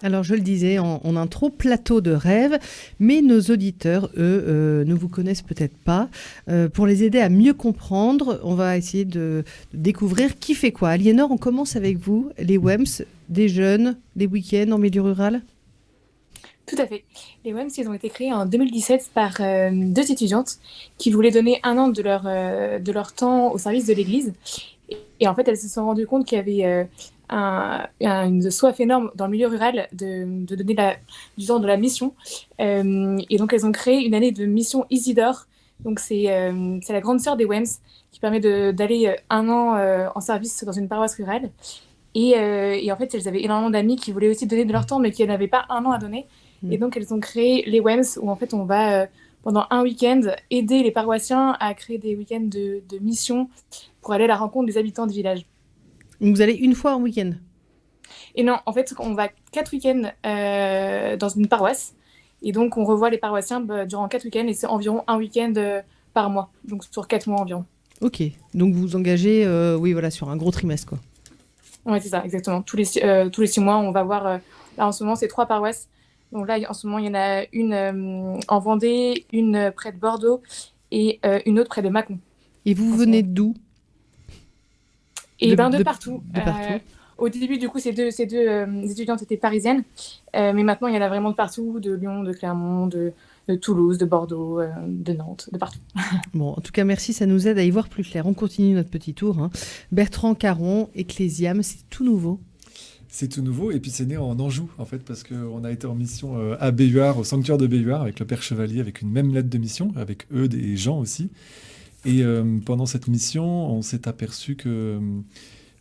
Alors, je le disais en intro, plateau de rêve, mais nos auditeurs, eux, ne vous connaissent peut-être pas. Pour les aider à mieux comprendre, on va essayer de découvrir qui fait quoi. Aliénor, on commence avec vous, les WEMS, des jeunes, des week-ends en milieu rural. Tout à fait. Les WEMS, ils ont été créés en 2017 par deux étudiantes qui voulaient donner un an de leur temps au service de l'Église. Et en fait, elles se sont rendues compte qu'il y avait une soif énorme dans le milieu rural de donner du temps de la mission. Et donc, elles ont créé une année de mission Isidore. Donc, c'est la grande sœur des WEMS qui permet d'aller un an en service dans une paroisse rurale. Et en fait, elles avaient énormément d'amis qui voulaient aussi donner de leur temps, mais qui n'avaient pas un an à donner. Mm. Et donc, elles ont créé les WEMS, où en fait, on va, pendant un week-end, aider les paroissiens à créer des week-ends de mission pour aller à la rencontre des habitants du village. Donc, vous allez une fois en week-end. Et non, en fait, on va 4 week-ends dans une paroisse. Et donc, on revoit les paroissiens durant 4 week-ends, et c'est environ un week-end par mois, donc sur 4 mois environ. Ok, donc vous vous engagez oui, voilà, sur un gros trimestre, quoi. Oui, c'est ça, exactement. Tous les 6 mois, on va voir. Là, en ce moment, c'est 3 paroisses. Donc là, en ce moment, il y en a une en Vendée, une près de Bordeaux et une autre près de Mâcon. Et vous venez d'où? Et de partout. De partout. Au début, du coup, ces deux étudiantes étaient parisiennes. Mais maintenant, il y en a vraiment de partout, de Lyon, de Clermont, de Toulouse, de Bordeaux, de Nantes, de partout. Bon, en tout cas, merci, ça nous aide à y voir plus clair. On continue notre petit tour. Hein. Bertrand Caron, Ecclésiam, c'est tout nouveau. C'est tout nouveau et puis c'est né en Anjou en fait parce qu'on a été en mission à Béhuard, au sanctuaire de Béhuard avec le Père Chevalier, avec une même lettre de mission, avec Eudes et Jean aussi. Et pendant cette mission, on s'est aperçu que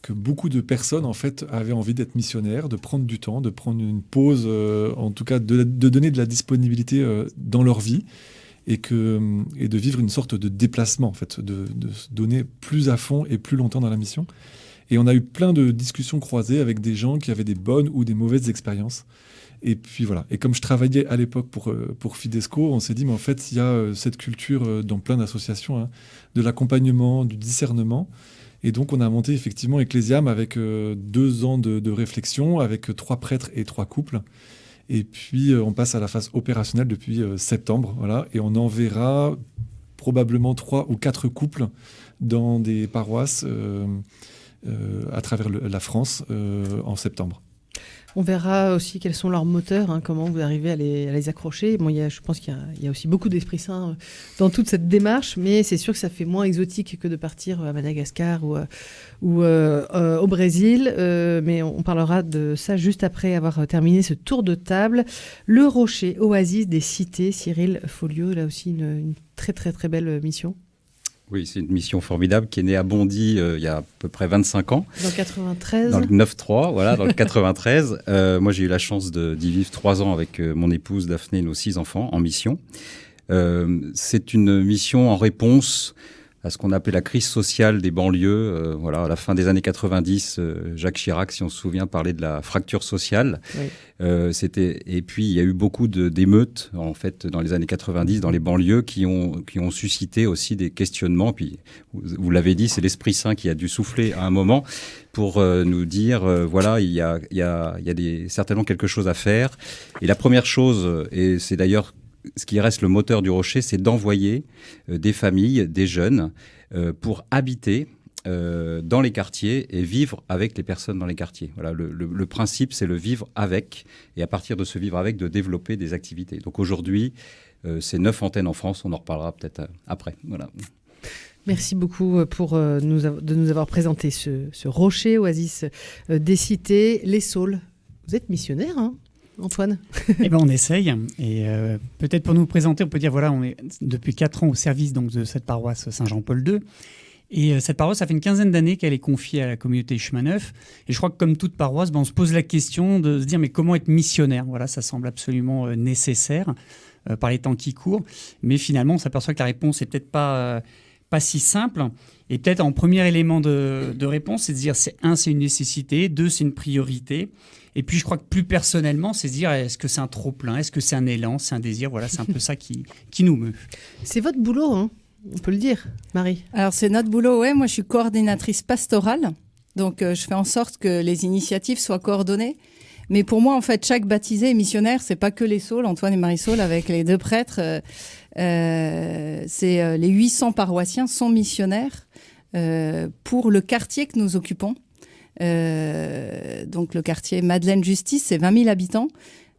beaucoup de personnes en fait avaient envie d'être missionnaires, de prendre du temps, de prendre une pause, en tout cas de donner de la disponibilité dans leur vie et de vivre une sorte de déplacement en fait, de se donner plus à fond et plus longtemps dans la mission. Et on a eu plein de discussions croisées avec des gens qui avaient des bonnes ou des mauvaises expériences. Et puis voilà. Et comme je travaillais à l'époque pour Fidesco, on s'est dit, mais en fait, il y a cette culture dans plein d'associations, hein, de l'accompagnement, du discernement. Et donc, on a monté effectivement Ecclésiam avec 2 ans de réflexion, avec 3 prêtres et 3 couples. Et puis, on passe à la phase opérationnelle depuis septembre. Voilà, et on enverra probablement 3 ou 4 couples dans des paroisses à travers la France en septembre. On verra aussi quels sont leurs moteurs, hein, comment vous arrivez à les accrocher. Bon, je pense qu'il y a aussi beaucoup d'Esprit Saint dans toute cette démarche, mais c'est sûr que ça fait moins exotique que de partir à Madagascar ou au Brésil. Mais on parlera de ça juste après avoir terminé ce tour de table. Le Rocher, oasis des cités, Cyril Folliot, là aussi une très très très belle mission. Oui, c'est une mission formidable qui est née à Bondy il y a à peu près 25 ans. Dans le 93. Dans le 9-3, voilà, dans le 93. Moi, j'ai eu la chance d'y vivre 3 ans avec mon épouse Daphné et nos 6 enfants en mission. C'est une mission en réponse à ce qu'on appelait la crise sociale des banlieues. Voilà, à la fin des années 90, Jacques Chirac, si on se souvient, parlait de la fracture sociale. Oui. Et puis, il y a eu beaucoup d'émeutes, en fait, dans les années 90, dans les banlieues, qui ont suscité aussi des questionnements. Puis, vous l'avez dit, c'est l'Esprit Saint qui a dû souffler à un moment pour nous dire, voilà, il y a certainement quelque chose à faire. Et la première chose, et c'est d'ailleurs ce qui reste le moteur du Rocher, c'est d'envoyer des familles, des jeunes, pour habiter dans les quartiers et vivre avec les personnes dans les quartiers. Voilà, le principe, c'est le vivre avec, et à partir de ce vivre avec, de développer des activités. Donc aujourd'hui, c'est 9 antennes en France, on en reparlera peut-être après. Voilà. Merci beaucoup de nous avoir présenté ce Rocher, oasis des cités, les Saules. Vous êtes missionnaire, hein, Antoine? Eh ben, on essaye. Et peut-être pour nous présenter, on peut dire, voilà, on est depuis 4 ans au service donc, de cette paroisse Saint-Jean-Paul II. Et cette paroisse, ça fait une quinzaine d'années qu'elle est confiée à la communauté Chemin Neuf. Et je crois que comme toute paroisse, on se pose la question de se dire, mais comment être missionnaire? Voilà, ça semble absolument nécessaire par les temps qui courent. Mais finalement, on s'aperçoit que la réponse n'est peut-être pas si simple. Et peut-être en premier élément de réponse, c'est de dire, c'est une nécessité, 2, c'est une priorité. Et puis, je crois que plus personnellement, c'est de dire, est-ce que c'est un trop-plein? Est-ce que c'est un élan? C'est un désir? Voilà, c'est un peu ça qui nous meut. C'est votre boulot, hein, on peut le dire, Marie. Alors, c'est notre boulot, ouais. Moi, je suis coordinatrice pastorale. Donc, je fais en sorte que les initiatives soient coordonnées. Mais pour moi, en fait, chaque baptisé est missionnaire. C'est pas que les Saules, Antoine et Marie-Saule, avec les 2 prêtres. Les 800 paroissiens sont missionnaires pour le quartier que nous occupons. Donc le quartier Madeleine-Justice, c'est 20 000 habitants,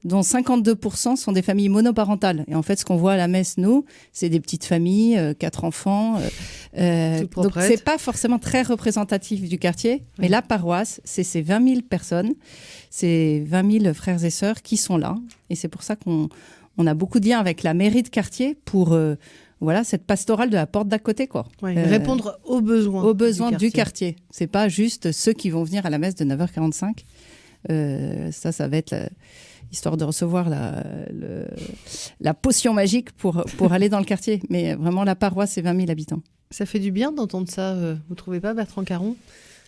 dont 52% sont des familles monoparentales. Et en fait, ce qu'on voit à la messe, nous, c'est des petites familles, 4 enfants. Donc c'est pas forcément très représentatif du quartier, mais la paroisse, c'est ces 20 000 personnes, ces 20 000 frères et sœurs qui sont là. Et c'est pour ça qu'on a beaucoup de liens avec la mairie de quartier pour cette pastorale de la porte d'à côté, quoi. Répondre aux besoins. Aux besoins du quartier. C'est pas juste ceux qui vont venir à la messe de 9h45. Ça va être histoire de recevoir la potion magique pour aller dans le quartier. Mais vraiment, la paroisse, c'est 20 000 habitants. Ça fait du bien d'entendre ça, vous trouvez pas, Bertrand Caron ?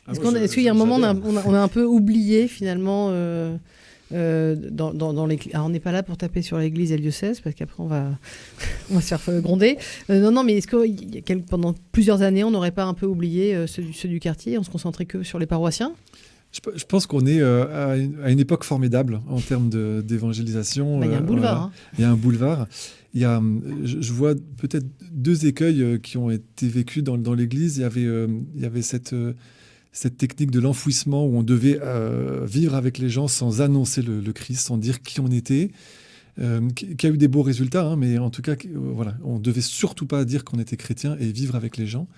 Est-ce qu'il y a un moment, on a un peu oublié, finalement, dans les... Alors, on n'est pas là pour taper sur l'église et le diocèse, parce qu'après, on va se faire gronder. Non, mais est-ce que pendant plusieurs années, on n'aurait pas un peu oublié ceux du quartier, on se concentrait que sur les paroissiens ? Je pense qu'on est à une époque formidable en termes d'évangélisation. Il y a un boulevard. Il y a un boulevard. Je vois peut-être 2 écueils qui ont été vécus dans l'Église. Il y avait cette technique de l'enfouissement où on devait vivre avec les gens sans annoncer le Christ, sans dire qui on était, qui a eu des beaux résultats, mais en tout cas, on ne devait surtout pas dire qu'on était chrétien et vivre avec les gens.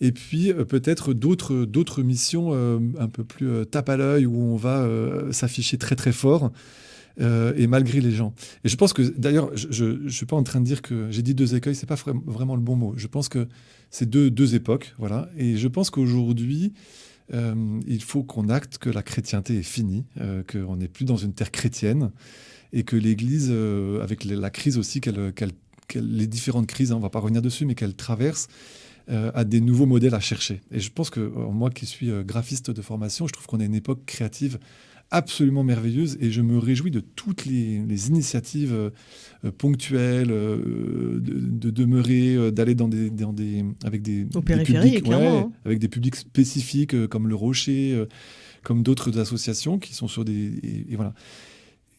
Et puis peut-être d'autres missions un peu plus tape à l'œil où on va s'afficher très très fort et malgré les gens. Et je pense que d'ailleurs, je ne suis pas en train de dire que j'ai dit 2 écueils, c'est pas vraiment le bon mot. Je pense que c'est deux époques, voilà. Et je pense qu'aujourd'hui, il faut qu'on acte que la chrétienté est finie, qu'on n'est plus dans une terre chrétienne et que l'Église, avec la crise aussi, les différentes crises, on ne va pas revenir dessus, mais qu'elle traverse, a des nouveaux modèles à chercher. Et je pense que moi qui suis graphiste de formation, je trouve qu'on a une époque créative absolument merveilleuse et je me réjouis de toutes les initiatives ponctuelles de demeurer, d'aller avec des publics, avec des publics spécifiques comme le Rocher, comme d'autres associations qui sont sur et voilà.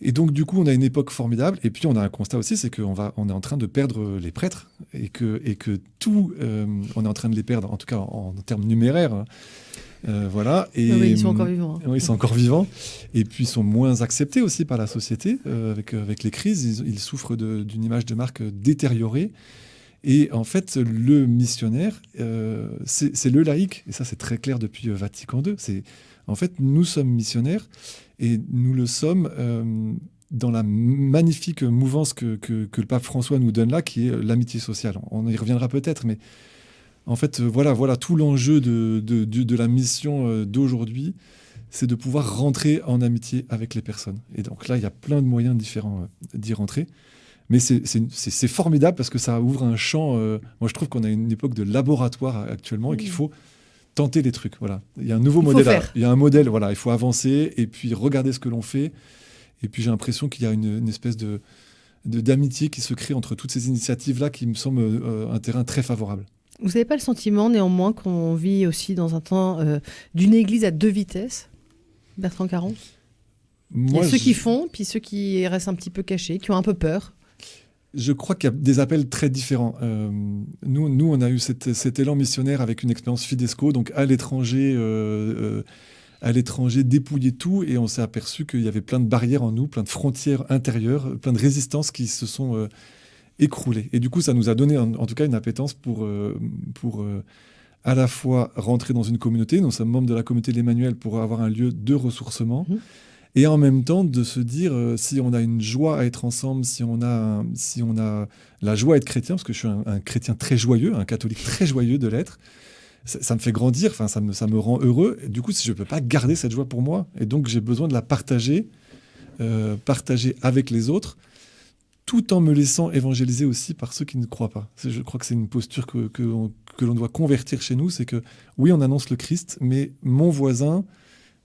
Et donc, du coup, on a une époque formidable. Et puis, on a un constat aussi, c'est qu'on est en train de perdre les prêtres et que tout, on est en train de les perdre, en tout cas en termes numéraires. Voilà. Et, oui, ils sont encore vivants. Oui, ils sont encore vivants. Et puis, ils sont moins acceptés aussi par la société. Avec les crises, ils souffrent d'une image de marque détériorée. Et en fait, le missionnaire, c'est le laïc. Et ça, c'est très clair depuis Vatican II. En fait, nous sommes missionnaires et nous le sommes dans la magnifique mouvance que le pape François nous donne là, qui est l'amitié sociale. On y reviendra peut-être, mais en fait, voilà tout l'enjeu de la mission d'aujourd'hui, c'est de pouvoir rentrer en amitié avec les personnes. Et donc là, il y a plein de moyens différents d'y rentrer. Mais c'est formidable parce que ça ouvre un champ. Moi, je trouve qu'on a une époque de laboratoire actuellement et qu'il faut tenter les trucs. Voilà. Il y a un nouveau modèle. Il y a un modèle. Voilà. Il faut avancer et puis regarder ce que l'on fait. Et puis j'ai l'impression qu'il y a une espèce d'amitié qui se crée entre toutes ces initiatives-là qui me semble un terrain très favorable. Vous n'avez pas le sentiment néanmoins qu'on vit aussi dans un temps d'une église à 2 vitesses, Bertrand Caron ? Il y a ceux qui font, puis ceux qui restent un petit peu cachés, qui ont un peu peur. Je crois qu'il y a des appels très différents. Nous, on a eu cet élan missionnaire avec une expérience Fidesco, donc à l'étranger, dépouiller tout, et on s'est aperçu qu'il y avait plein de barrières en nous, plein de frontières intérieures, plein de résistances qui se sont écroulées. Et du coup, ça nous a donné en tout cas une appétence pour à la fois rentrer dans une communauté. Nous sommes membres de la communauté de l'Emmanuel pour avoir un lieu de ressourcement. Et en même temps, de se dire, si on a une joie à être ensemble, si on a la joie à être chrétien, parce que je suis un chrétien très joyeux, un catholique très joyeux de l'être, ça me fait grandir, ça me rend heureux. Et du coup, si je ne peux pas garder cette joie pour moi, et donc j'ai besoin de la partager avec les autres, tout en me laissant évangéliser aussi par ceux qui ne croient pas. Je crois que c'est une posture que l'on doit convertir chez nous, c'est que oui, on annonce le Christ, mais mon voisin,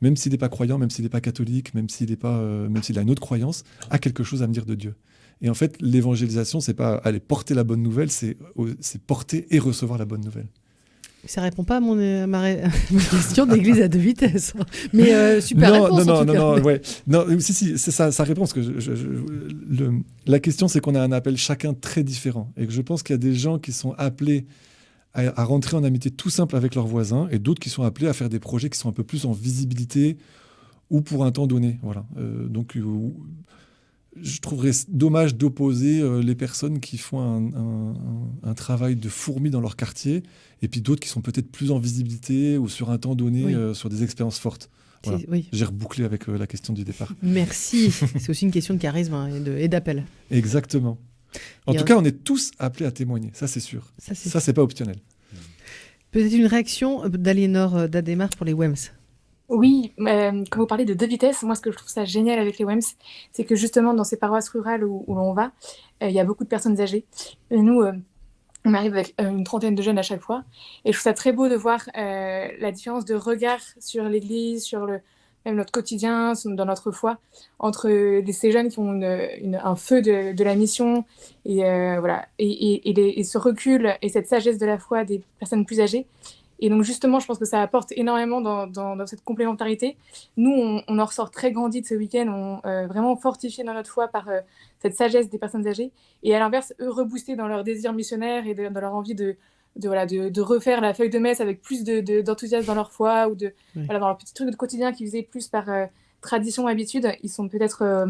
même s'il n'est pas croyant, même s'il n'est pas catholique, même s'il a une autre croyance, a quelque chose à me dire de Dieu. Et en fait, l'évangélisation, c'est pas aller porter la bonne nouvelle, c'est porter et recevoir la bonne nouvelle. Ça répond pas à ma question d'église à deux vitesses. Mais super réponse en tout cas. Ouais. Non, si, c'est ça répond. Parce que la question, c'est qu'on a un appel chacun très différent. Et que je pense qu'il y a des gens qui sont appelés à rentrer en amitié tout simple avec leurs voisins et d'autres qui sont appelés à faire des projets qui sont un peu plus en visibilité ou pour un temps donné. Voilà. Donc, je trouverais dommage d'opposer les personnes qui font un travail de fourmi dans leur quartier et puis d'autres qui sont peut-être plus en visibilité ou sur un temps donné sur des expériences fortes. Voilà. J'ai rebouclé avec la question du départ. Merci. C'est aussi une question de charisme et d'appel. Exactement. En tout cas, on est tous appelés à témoigner. Ça, c'est sûr. Ça, c'est pas optionnel. Peut-être une réaction d'Aliénor Dademar pour les WEMS. Oui, quand vous parlez de deux vitesses, moi ce que je trouve ça génial avec les WEMS, c'est que justement dans ces paroisses rurales où l'on va, il y a beaucoup de personnes âgées. Et nous, on arrive avec une trentaine de jeunes à chaque fois. Et je trouve ça très beau de voir la différence de regard sur l'Église, sur même notre quotidien, dans notre foi, entre ces jeunes qui ont un feu de la mission et, voilà, et ce recul et cette sagesse de la foi des personnes plus âgées. Et donc justement, je pense que ça apporte énormément dans cette complémentarité. Nous, on en ressort très grandis de ce week-end, vraiment fortifiés dans notre foi par cette sagesse des personnes âgées. Et à l'inverse, eux reboostés dans leur désir missionnaire et dans leur envie de refaire la feuille de messe avec plus d'enthousiasme dans leur foi ou dans leur petit truc de quotidien qu'ils faisaient plus par tradition, habitude. Ils sont peut-être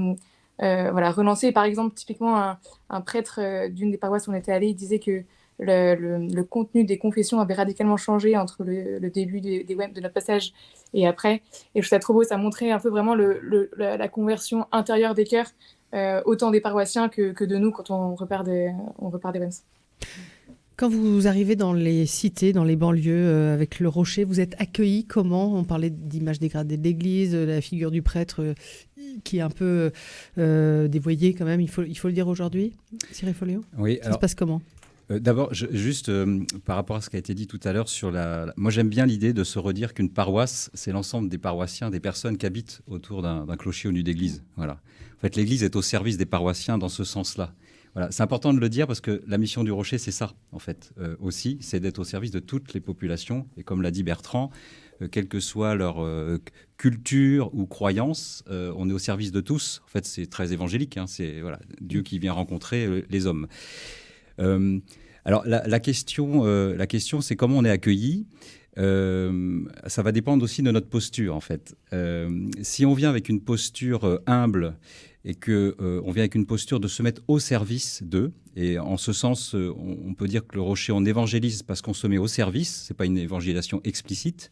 relancés. Par exemple, typiquement, un prêtre d'une des paroisses où on était allé, il disait que le contenu des confessions avait radicalement changé entre le début des WEMS, de notre passage et après. Et je trouve ça trop beau, ça montrait un peu vraiment la conversion intérieure des cœurs, autant des paroissiens que de nous quand on repart des WEMS. Quand vous arrivez dans les cités, dans les banlieues, avec le rocher, vous êtes accueillis comment ? On parlait d'images dégradées de l'église, de la figure du prêtre qui est un peu dévoyée quand même, il faut le dire aujourd'hui, Cyril Folléau ? Oui, ça se passe comment ? D'abord, juste par rapport à ce qui a été dit tout à l'heure sur moi j'aime bien l'idée de se redire qu'une paroisse, c'est l'ensemble des paroissiens, des personnes qui habitent autour d'un clocher au nu d'église. Voilà. En fait, l'église est au service des paroissiens dans ce sens-là. Voilà. C'est important de le dire parce que la mission du Rocher, c'est ça, en fait, aussi, c'est d'être au service de toutes les populations. Et comme l'a dit Bertrand, quelle que soit leur culture ou croyance, on est au service de tous. En fait, c'est très évangélique, hein, c'est Dieu qui vient rencontrer les hommes. Alors la question, c'est comment on est accueilli. Ça va dépendre aussi de notre posture, en fait. Si on vient avec une posture humble et qu'on vient avec une posture de se mettre au service d'eux, et en ce sens, on peut dire que le Rocher, on évangélise parce qu'on se met au service, c'est pas une évangélisation explicite,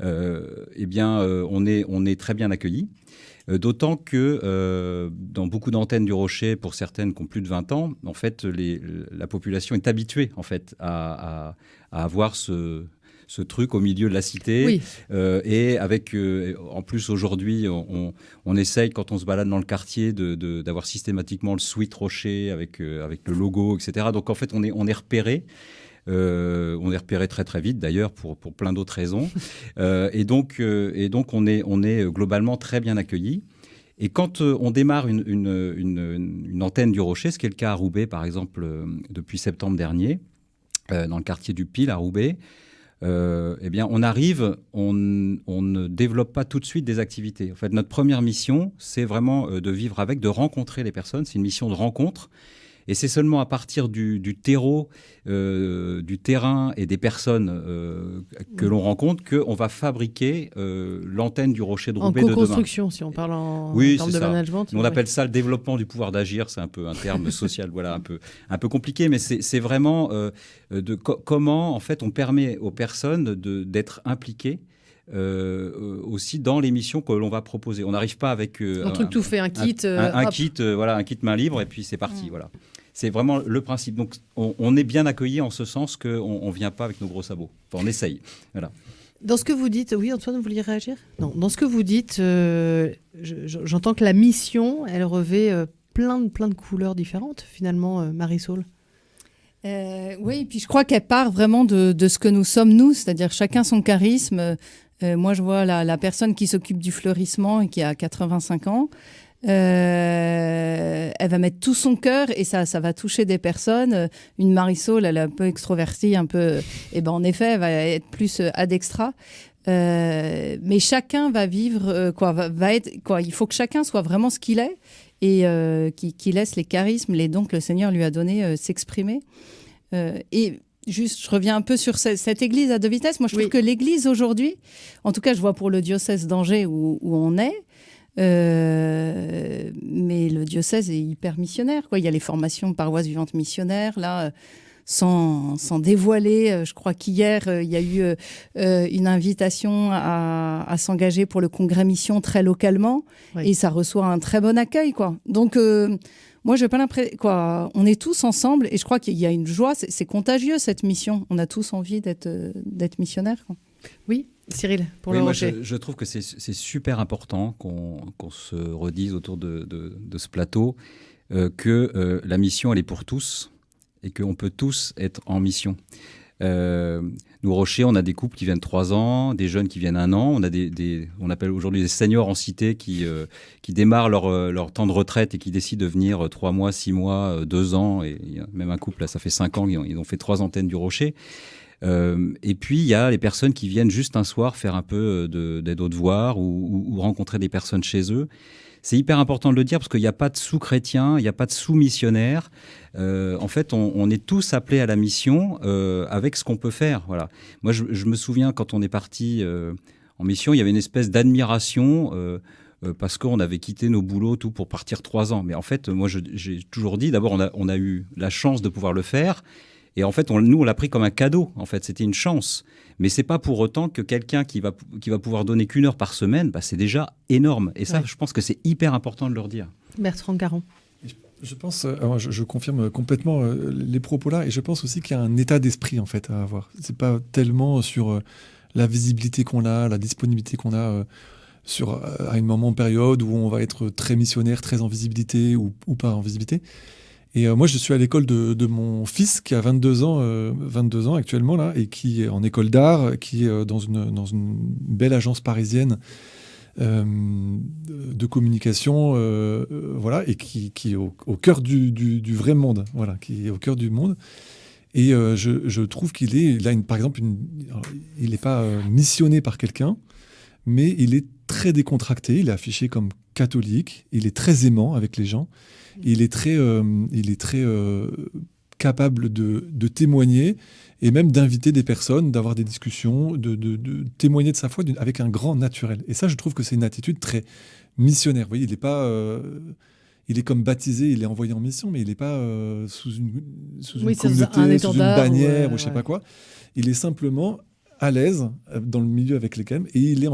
on est très bien accueillis. D'autant que dans beaucoup d'antennes du Rocher, pour certaines qui ont plus de 20 ans, en fait, la population est habituée en fait, à avoir ce truc au milieu de la cité. Oui. Et avec, en plus, aujourd'hui, on essaye, quand on se balade dans le quartier, d'avoir systématiquement le Sweet Rocher avec le logo, etc. Donc, en fait, on est repéré. On est repéré très très vite d'ailleurs pour plein d'autres raisons et donc on est globalement très bien accueillis. Et quand on démarre une antenne du Rocher, ce qui est le cas à Roubaix par exemple depuis septembre dernier, dans le quartier du Pile à Roubaix, on arrive, on ne développe pas tout de suite des activités. En fait, notre première mission, c'est vraiment de vivre avec, de rencontrer les personnes. C'est une mission de rencontre. Et c'est seulement à partir du terreau, du terrain et des personnes que l'on rencontre qu'on va fabriquer l'antenne du Rocher de Roubaix de demain. En co-construction, si on parle en termes de management. On appelle ça le développement du pouvoir d'agir. C'est un peu un terme social, un peu compliqué, mais c'est vraiment comment en fait on permet aux personnes d'être impliquées. Aussi dans les missions que l'on va proposer. On n'arrive pas avec un truc tout fait, un kit, un kit main libre et puis c'est parti. Voilà. C'est vraiment le principe. Donc on est bien accueilli en ce sens qu'on ne vient pas avec nos gros sabots. Enfin, on essaye. Voilà. Dans ce que vous dites, oui Antoine, vous vouliez réagir ? Non. Dans ce que vous dites, j'entends que la mission, elle revêt plein de couleurs différentes finalement, Marisol. Oui, et puis je crois qu'elle part vraiment de ce que nous sommes nous, c'est-à-dire chacun son charisme. Moi, je vois la personne qui s'occupe du fleurissement et qui a 85 ans. Elle elle va mettre tout son cœur et ça va toucher des personnes. Une Marisol, elle est un peu extrovertie, un peu... Et ben en effet, elle va être plus ad extra. Mais chacun va vivre, va être, il faut que chacun soit vraiment ce qu'il est et qui laisse les charismes, les dons que le Seigneur lui a donnés s'exprimer. Et juste, je reviens un peu sur cette église à deux vitesses. Moi, je trouve que l'église aujourd'hui, en tout cas, je vois pour le diocèse d'Angers où on est, mais le diocèse est hyper missionnaire, quoi. Il y a les formations paroisses vivantes missionnaires, là, sans dévoiler. Je crois qu'hier, il y a eu une invitation à s'engager pour le congrès mission très localement, et ça reçoit un très bon accueil, quoi. Donc, moi, je n'ai pas l'impression... On est tous ensemble, et je crois qu'il y a une joie, c'est contagieux, cette mission. On a tous envie d'être missionnaires, quoi. Oui, Cyril, pour le moi, rocher. je trouve que c'est super important qu'on se redise autour de ce plateau que la mission, elle est pour tous et qu'on peut tous être en mission. Nous, au Rocher, on a des couples qui viennent 3 ans, des jeunes qui viennent 1 an. On a on appelle aujourd'hui des seniors en cité qui démarrent leur temps de retraite et qui décident de venir 3 mois, 6 mois, 2 ans. Et il y a même un couple, là, ça fait 5 ans, ils ont fait 3 antennes du Rocher. Et puis, il y a les personnes qui viennent juste un soir faire un peu d'aide aux devoirs ou rencontrer des personnes chez eux. C'est hyper important de le dire parce qu'il n'y a pas de sous-chrétiens, il n'y a pas de sous-missionnaires. En fait, on est tous appelés à la mission avec ce qu'on peut faire. Voilà. Moi, je me souviens quand on est parti en mission, il y avait une espèce d'admiration parce qu'on avait quitté nos boulots tout pour partir 3 ans. Mais en fait, moi, j'ai toujours dit, d'abord, on a eu la chance de pouvoir le faire. Et en fait, nous, on l'a pris comme un cadeau. En fait, c'était une chance. Mais c'est pas pour autant que quelqu'un qui va pouvoir donner qu'1 heure par semaine, c'est déjà énorme. Et ça, je pense que c'est hyper important de leur dire. Bertrand Caron. Je pense, je confirme complètement les propos là, et je pense aussi qu'il y a un état d'esprit en fait à avoir. C'est pas tellement sur la visibilité qu'on a, la disponibilité qu'on a à un moment, période où on va être très missionnaire, très en visibilité ou pas en visibilité. Et moi, je suis à l'école de mon fils qui a 22 ans actuellement là, et qui est en école d'art, qui est dans une belle agence parisienne de communication, voilà, et qui est au cœur du vrai monde, voilà, qui est au cœur du monde. Et je trouve qu'il est, par exemple, il n'est pas missionné par quelqu'un, mais il est très décontracté, il est affiché comme catholique, il est très aimant avec les gens, il est très capable de témoigner et même d'inviter des personnes, d'avoir des discussions, de témoigner de sa foi avec un grand naturel. Et ça, je trouve que c'est une attitude très missionnaire. Vous voyez, il n'est pas... il est comme baptisé, il est envoyé en mission, mais il n'est pas sous une communauté, sous une bannière ou je ne sais pas quoi. Il est simplement à l'aise dans le milieu avec lesquels, et il est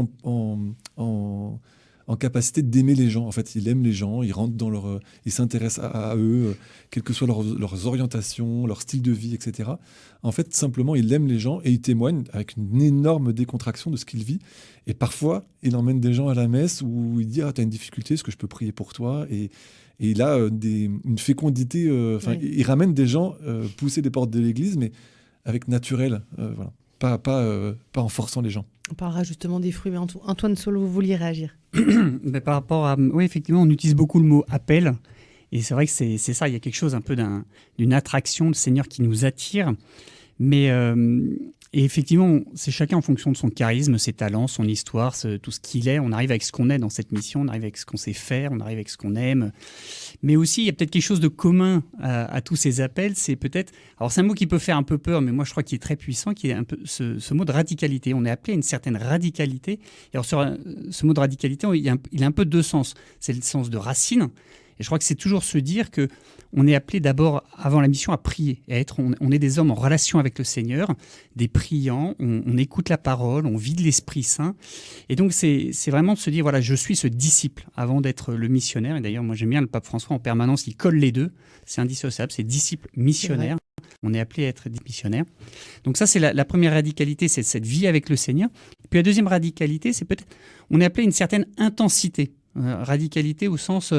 en capacité d'aimer les gens. En fait, il aime les gens, il rentre dans il s'intéresse à eux, quelles que soient leurs orientations, leur style de vie, etc. En fait, simplement, il aime les gens et il témoigne avec une énorme décontraction de ce qu'il vit. Et parfois, il emmène des gens à la messe où il dit « Ah, t'as une difficulté, est-ce que je peux prier pour toi ?» Et il a une fécondité. Il ramène des gens pousser des portes de l'église, mais avec naturel, voilà. Pas en forçant les gens. On parlera justement des fruits, mais Antoine Solo, vous vouliez réagir? Par rapport à... Oui, effectivement, on utilise beaucoup le mot « appel ». Et c'est vrai que c'est ça, il y a quelque chose un peu d'une attraction, le Seigneur qui nous attire. Mais et effectivement, c'est chacun en fonction de son charisme, ses talents, son histoire, tout ce qu'il est. On arrive avec ce qu'on est dans cette mission, on arrive avec ce qu'on sait faire, on arrive avec ce qu'on aime. Mais aussi, il y a peut-être quelque chose de commun à tous ces appels. C'est peut-être... Alors, c'est un mot qui peut faire un peu peur, mais moi, je crois qu'il est très puissant, qui est un peu ce mot de radicalité. On est appelé à une certaine radicalité. Et alors, ce mot de radicalité, il a un peu 2 sens. C'est le sens de racine. Et je crois que c'est toujours se dire que on est appelé d'abord, avant la mission, à prier. On est des hommes en relation avec le Seigneur, des priants, on écoute la parole, on vit de l'Esprit Saint. Et donc, c'est vraiment de se dire, voilà, je suis ce disciple avant d'être le missionnaire. Et d'ailleurs, moi, j'aime bien le pape François en permanence, il colle les deux. C'est indissociable, c'est disciple missionnaire. On est appelé à être missionnaire. Donc ça, c'est la première radicalité, c'est cette vie avec le Seigneur. Et puis la deuxième radicalité, c'est peut-être, on est appelé à une certaine intensité. Radicalité au sens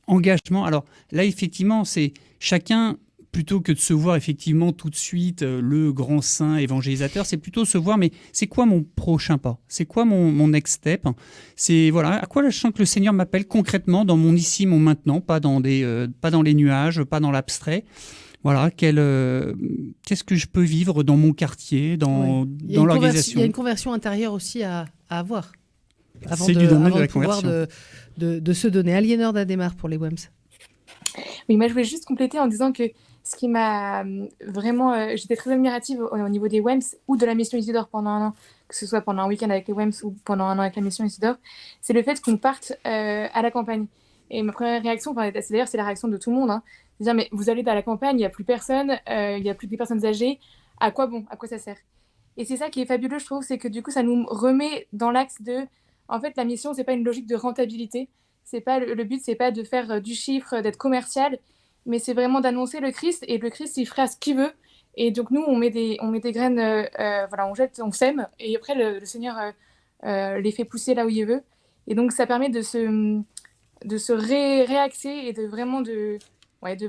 engagement. Alors là, effectivement, c'est chacun plutôt que de se voir effectivement tout de suite le grand saint évangélisateur, c'est plutôt se voir, mais c'est quoi mon prochain pas? C'est quoi mon next step? C'est voilà, à quoi je sens que le Seigneur m'appelle concrètement dans mon ici, mon maintenant, pas dans les nuages, pas dans l'abstrait. Voilà, qu'est-ce que je peux vivre dans mon quartier, dans l'organisation. Il y a une conversion intérieure aussi à avoir. C'est du domaine de la pouvoir de se donner. Aliénor d'Adémar pour les WEMS. Oui, moi je voulais juste compléter en disant que ce qui m'a vraiment... j'étais très admirative au niveau des WEMS ou de la mission Isidore pendant un an, que ce soit pendant un week-end avec les WEMS ou pendant un an avec la mission Isidore, c'est le fait qu'on parte à la campagne. Et ma première réaction, d'ailleurs c'est la réaction de tout le monde, hein, c'est de dire mais vous allez dans la campagne, il n'y a plus personne, il n'y a plus que des personnes âgées, à quoi bon, à quoi ça sert? Et c'est ça qui est fabuleux, je trouve, c'est que du coup ça nous remet dans l'axe de... En fait, la mission, c'est pas une logique de rentabilité. C'est pas le but, c'est pas de faire du chiffre, d'être commercial, mais c'est vraiment d'annoncer le Christ. Et le Christ, il fera ce qu'il veut. Et donc nous, on met des graines, voilà, on jette, on sème, et après le Seigneur les fait pousser là où il veut. Et donc ça permet de se réaxer et de vraiment de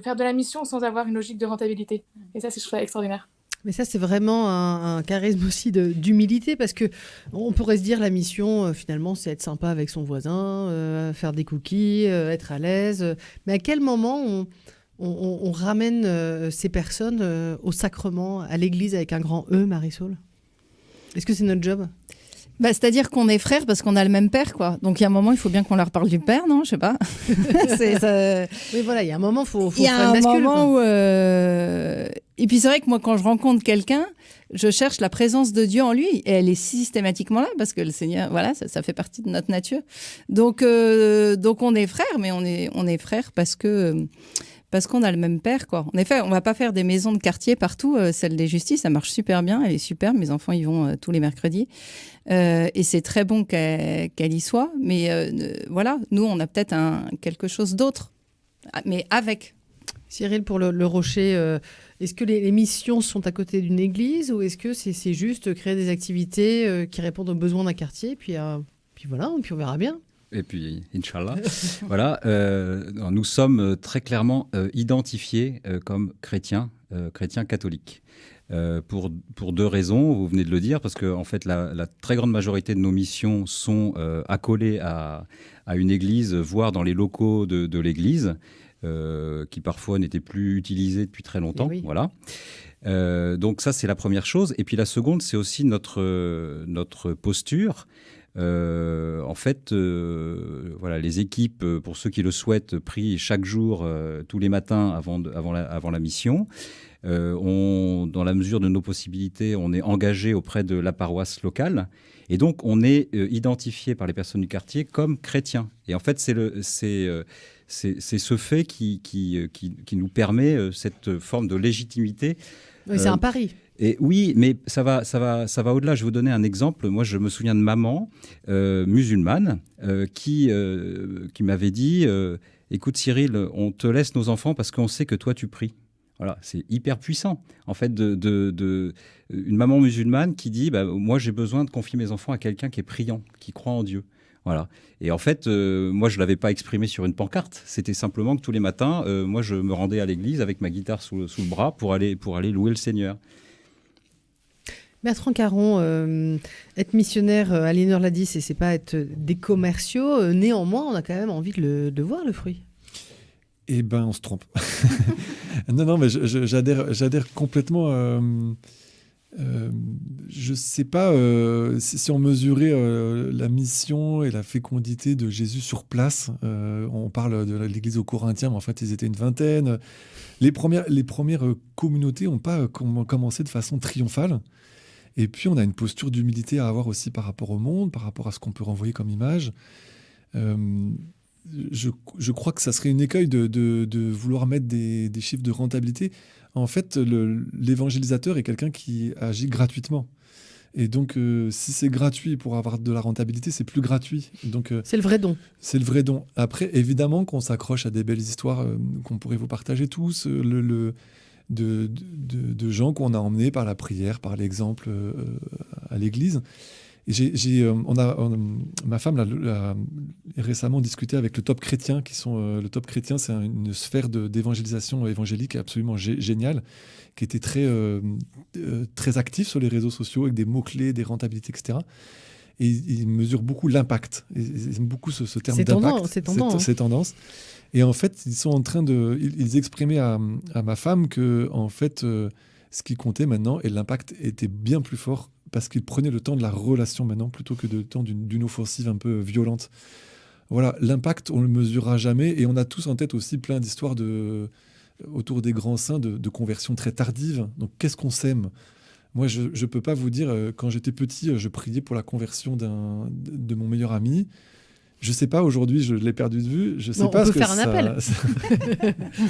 faire de la mission sans avoir une logique de rentabilité. Et ça, je trouve ça extraordinaire. Mais ça, c'est vraiment un charisme aussi d'humilité, parce que on pourrait se dire la mission, finalement, c'est être sympa avec son voisin, faire des cookies, être à l'aise. Mais à quel moment on ramène ces personnes au sacrement, à l'église avec un grand E, Marisol? Est-ce que c'est notre job? C'est-à-dire qu'on est frères parce qu'on a le même père, quoi. Donc il y a un moment, il faut bien qu'on leur parle du père, non? Je sais pas. Oui, voilà, il y a un moment, faut il y a un bascule, moment où... Et puis c'est vrai que moi, quand je rencontre quelqu'un, je cherche la présence de Dieu en lui, et elle est systématiquement là parce que le Seigneur, voilà, ça fait partie de notre nature. Donc on est frères, mais on est frères parce qu'on a le même père, quoi. En effet, on va pas faire des maisons de quartier partout. Celle des Justices, ça marche super bien. Elle est superbe. Mes enfants y vont tous les mercredis. Et c'est très bon qu'elle y soit. Mais voilà, nous, on a peut-être quelque chose d'autre. Mais avec. Cyril, pour le Rocher, est-ce que les missions sont à côté d'une église, ou est-ce que c'est juste créer des activités qui répondent aux besoins d'un quartier, puis voilà, puis on verra bien? Et puis, Inch'Allah. Voilà, nous sommes très clairement identifiés comme chrétiens catholiques. Pour deux raisons, vous venez de le dire, parce que en fait, la très grande majorité de nos missions sont accolées à une église, voire dans les locaux de l'église, qui parfois n'étaient plus utilisés depuis très longtemps. Oui. Voilà. Donc ça, c'est la première chose. Et puis la seconde, c'est aussi notre posture. En fait, voilà, les équipes, pour ceux qui le souhaitent, prient chaque jour, tous les matins avant la mission. Dans la mesure de nos possibilités, on est engagé auprès de la paroisse locale, et donc on est identifié par les personnes du quartier comme chrétiens. Et en fait, c'est ce fait qui nous permet cette forme de légitimité. Oui, c'est un pari. Et oui, mais ça va au-delà. Je vais vous donner un exemple. Moi, je me souviens de maman musulmane qui m'avait dit écoute, Cyril, on te laisse nos enfants parce qu'on sait que toi, tu pries. Voilà, c'est hyper puissant. En fait, une maman musulmane qui dit moi, j'ai besoin de confier mes enfants à quelqu'un qui est priant, qui croit en Dieu. Voilà. Et en fait, moi, je ne l'avais pas exprimé sur une pancarte. C'était simplement que tous les matins, moi, je me rendais à l'église avec ma guitare sous le bras pour aller louer le Seigneur. Bertrand Caron, être missionnaire, Aliénor l'a dit, c'est pas être des commerciaux. Néanmoins, on a quand même envie de voir le fruit. Eh ben, on se trompe. Non, mais j'adhère complètement. Je ne sais pas si on mesurait la mission et la fécondité de Jésus sur place. On parle de l'église aux Corinthiens, mais en fait, ils étaient une vingtaine. Les premières communautés n'ont pas commencé de façon triomphale. Et puis, on a une posture d'humilité à avoir aussi par rapport au monde, par rapport à ce qu'on peut renvoyer comme image. Je crois que ça serait une écueil de vouloir mettre des chiffres de rentabilité. En fait, l'évangélisateur est quelqu'un qui agit gratuitement. Et donc, si c'est gratuit pour avoir de la rentabilité, c'est plus gratuit. Donc, c'est le vrai don. C'est le vrai don. Après, évidemment qu'on s'accroche à des belles histoires qu'on pourrait vous partager tous. De gens qu'on a emmenés par la prière, par l'exemple à l'église. Ma femme a récemment discuté avec le Top Chrétien, le Top Chrétien, c'est une sphère d'évangélisation évangélique absolument géniale, qui était très actif sur les réseaux sociaux avec des mots-clés, des rentabilités, etc. Et ils mesurent beaucoup l'impact. Ils aiment beaucoup ce terme d'impact. C'est tendance. Et en fait, ils sont en train ils exprimaient à ma femme que, en fait, ce qui comptait maintenant et l'impact était bien plus fort parce qu'ils prenaient le temps de la relation maintenant plutôt que le temps d'une offensive un peu violente. Voilà, l'impact, on le mesurera jamais et on a tous en tête aussi plein d'histoires autour des grands saints de conversion très tardive. Donc, qu'est-ce qu'on sème ? Moi, je ne peux pas vous dire, quand j'étais petit, je priais pour la conversion de mon meilleur ami. Je ne sais pas, aujourd'hui, je l'ai perdu de vue. Je sais pas on peut faire un appel.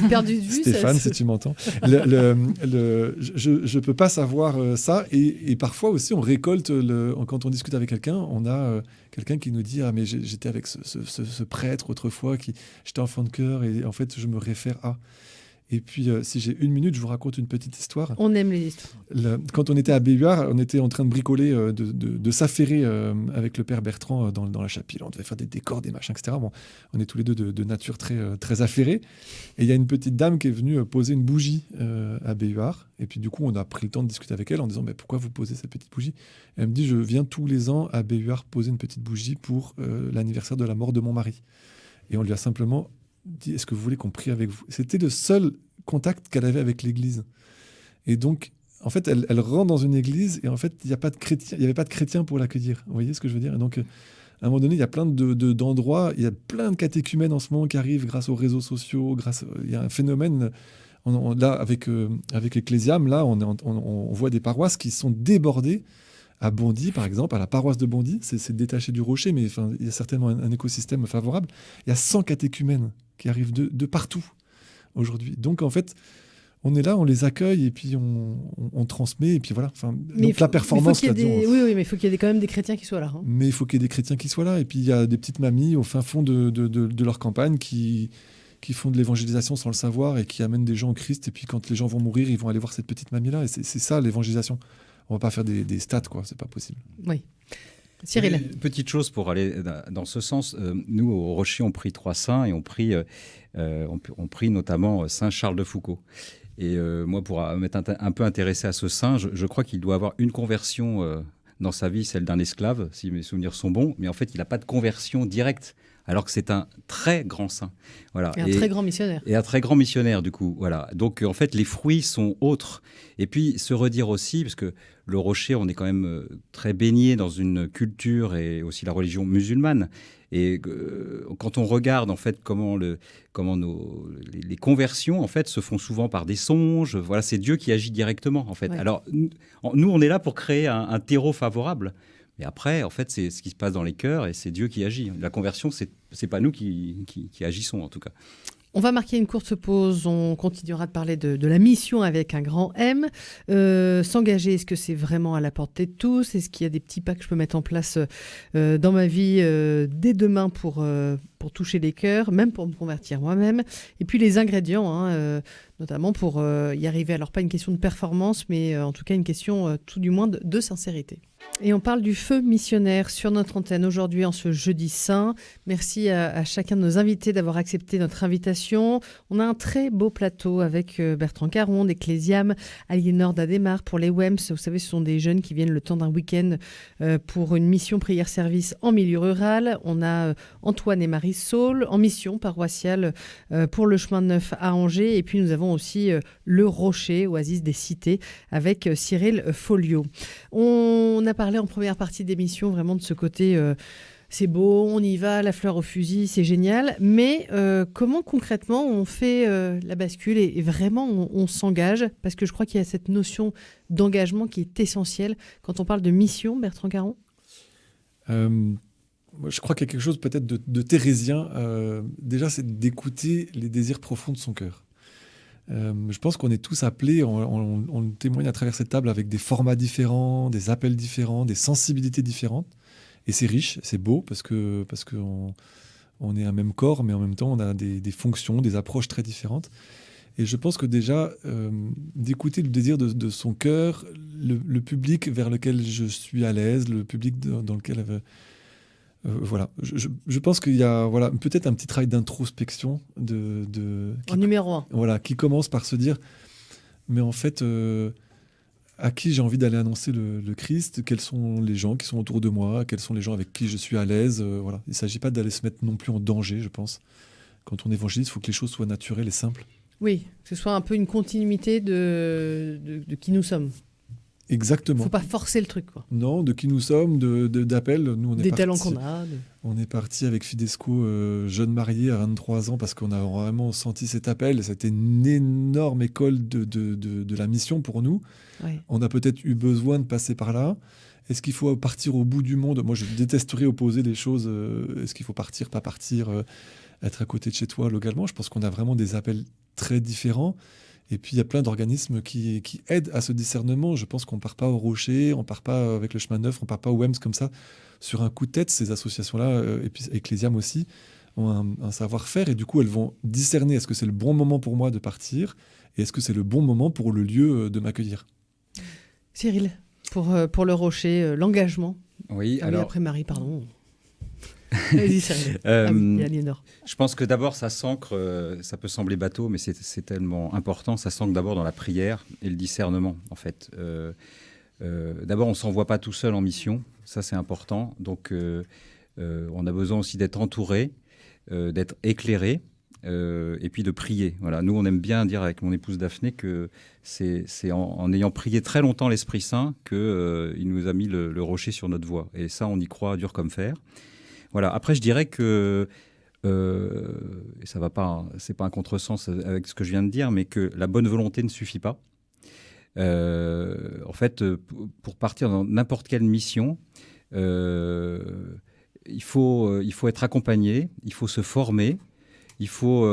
Perdu de vue, Stéphane, si tu m'entends. Je ne peux pas savoir ça. Et parfois aussi, on récolte, quand on discute avec quelqu'un, on a quelqu'un qui nous dit « Ah, mais j'étais avec ce prêtre autrefois, j'étais enfant de cœur, et en fait, je me réfère à... » Et puis, si j'ai 1 minute, je vous raconte une petite histoire. On aime les histoires. Quand on était à Béhuard, on était en train de bricoler, de s'affairer avec le père Bertrand dans la chapelle. On devait faire des décors, des machins, etc. Bon, on est tous les deux de nature très, très affairée. Et il y a une petite dame qui est venue poser une bougie à Béhuard. Et puis, du coup, on a pris le temps de discuter avec elle en disant « Pourquoi vous posez cette petite bougie ?» Elle me dit « Je viens tous les ans à Béhuard poser une petite bougie pour l'anniversaire de la mort de mon mari. » Et on lui a simplement dit « Est-ce que vous voulez qu'on prie avec vous ?» C'était le seul contact qu'elle avait avec l'église. Et donc, en fait, elle rentre dans une église et en fait, il n'y avait pas de chrétien pour l'accueillir. Vous voyez ce que je veux dire ? Et donc, à un moment donné, il y a plein d'endroits, il y a plein de catéchumènes en ce moment qui arrivent grâce aux réseaux sociaux, il y a un phénomène... Là, avec Ecclésiam, là, on voit des paroisses qui sont débordées. À Bondy, par exemple, à la paroisse de Bondy, c'est détaché du rocher, mais il y a certainement un écosystème favorable. Il y a 100 catéchumènes qui arrivent de partout aujourd'hui. Donc, en fait, on est là, on les accueille et puis on transmet. Et puis voilà. Donc, la performance... Oui, mais il faut qu'il y ait quand même des chrétiens qui soient là. Hein. Mais il faut qu'il y ait des chrétiens qui soient là. Et puis, il y a des petites mamies au fin fond de leur campagne qui font de l'évangélisation sans le savoir et qui amènent des gens au Christ. Et puis, quand les gens vont mourir, ils vont aller voir cette petite mamie-là. Et c'est ça, l'évangélisation. On va pas faire des stats, quoi. C'est pas possible. Oui. Cyril. Petite chose pour aller dans ce sens. Nous, au Rocher, on prie 3 saints et on prie notamment Saint Charles de Foucauld. Et moi, pour m'être un peu intéressé à ce saint, je crois qu'il doit avoir une conversion dans sa vie, celle d'un esclave, si mes souvenirs sont bons. Mais en fait, il n'a pas de conversion directe, alors que c'est un très grand saint. Voilà. Et un très grand missionnaire. Et un très grand missionnaire, du coup. Voilà. Donc, en fait, les fruits sont autres. Et puis, se redire aussi, parce que le Rocher, on est quand même très baigné dans une culture et aussi la religion musulmane. Et quand on regarde, en fait, comment les conversions, en fait, se font souvent par des songes. Voilà, c'est Dieu qui agit directement, en fait. Ouais. Alors, nous, on est là pour créer un terreau favorable. Mais après, en fait, c'est ce qui se passe dans les cœurs et c'est Dieu qui agit. La conversion, c'est pas nous qui agissons, en tout cas. On va marquer une courte pause. On continuera de parler de la mission avec un grand M. S'engager, est-ce que c'est vraiment à la portée de tous ? Est-ce qu'il y a des petits pas que je peux mettre en place dans ma vie dès demain pour toucher les cœurs, même pour me convertir moi-même ? Et puis les ingrédients, notamment pour y arriver. Alors pas une question de performance, mais en tout cas une question tout du moins de sincérité. Et on parle du feu missionnaire sur notre antenne aujourd'hui en ce jeudi saint. Merci à chacun de nos invités d'avoir accepté notre invitation. On a un très beau plateau avec Bertrand Caron d'Ecclésiam, Aliénor d'Adhémar pour les WEMS. Vous savez, ce sont des jeunes qui viennent le temps d'un week-end pour une mission prière-service en milieu rural. On a Antoine et Marie Saul en mission paroissiale pour le chemin de Neuf à Angers. Et puis nous avons aussi le Rocher, oasis des cités, avec Cyril Folliot. On a parlé en première partie d'émission vraiment de ce côté c'est beau, on y va, la fleur au fusil, c'est génial, mais comment concrètement on fait la bascule et vraiment on s'engage, parce que je crois qu'il y a cette notion d'engagement qui est essentielle quand on parle de mission, Bertrand Caron. Je crois qu'il y a quelque chose peut-être de thérésien. Déjà, c'est d'écouter les désirs profonds de son cœur. Je pense qu'on est tous appelés, on témoigne à travers cette table avec des formats différents, des appels différents, des sensibilités différentes. Et c'est riche, c'est beau, parce qu'on est un même corps, mais en même temps, on a des fonctions, des approches très différentes. Et je pense que déjà, d'écouter le désir de son cœur, le public vers lequel je suis à l'aise, le public dans lequel... voilà, je pense qu'il y a peut-être un petit travail d'introspection en numéro 1. Voilà, qui commence par se dire, mais en fait, à qui j'ai envie d'aller annoncer le Christ, quels sont les gens qui sont autour de moi, quels sont les gens avec qui je suis à l'aise. Voilà. Il ne s'agit pas d'aller se mettre non plus en danger, je pense. Quand on évangélise, il faut que les choses soient naturelles et simples. Oui, que ce soit un peu une continuité de qui nous sommes. Exactement. Il ne faut pas forcer le truc, quoi. Non, de qui nous sommes, d'appel. Nous, des talents qu'on a. On est parti avec Fidesco, jeune marié à 23 ans, parce qu'on a vraiment senti cet appel. C'était une énorme école de la mission pour nous. Ouais. On a peut-être eu besoin de passer par là. Est-ce qu'il faut partir au bout du monde ? Moi, je détesterais opposer les choses. Est-ce qu'il faut partir, pas partir, être à côté de chez toi localement ? Je pense qu'on a vraiment des appels très différents. Et puis, il y a plein d'organismes qui aident à ce discernement. Je pense qu'on ne part pas au Rocher, on ne part pas avec le Chemin Neuf, on ne part pas au WEMS comme ça, sur un coup de tête. Ces associations-là, et puis Ecclésiam aussi, ont un savoir-faire. Et du coup, elles vont discerner, est-ce que c'est le bon moment pour moi de partir ? Et est-ce que c'est le bon moment pour le lieu de m'accueillir ? Cyril, pour le Rocher, l'engagement. Oui, alors... après Marie, pardon. Vas-y, Cyril. Aliénor. Je pense que d'abord, ça s'ancre, ça peut sembler bateau, mais c'est tellement important, ça s'ancre d'abord dans la prière et le discernement, en fait. D'abord, on ne s'envoie pas tout seul en mission, ça c'est important. Donc, on a besoin aussi d'être entouré, d'être éclairé, et puis de prier. Voilà. Nous, on aime bien dire avec mon épouse Daphné que c'est en ayant prié très longtemps l'Esprit Saint qu'il nous a mis le rocher sur notre voie. Et ça, on y croit dur comme fer. Voilà. Après, je dirais que, et ça va pas, c'est pas un contresens avec ce que je viens de dire, mais que la bonne volonté ne suffit pas. En fait, pour partir dans n'importe quelle mission, il faut être accompagné, il faut se former. Il faut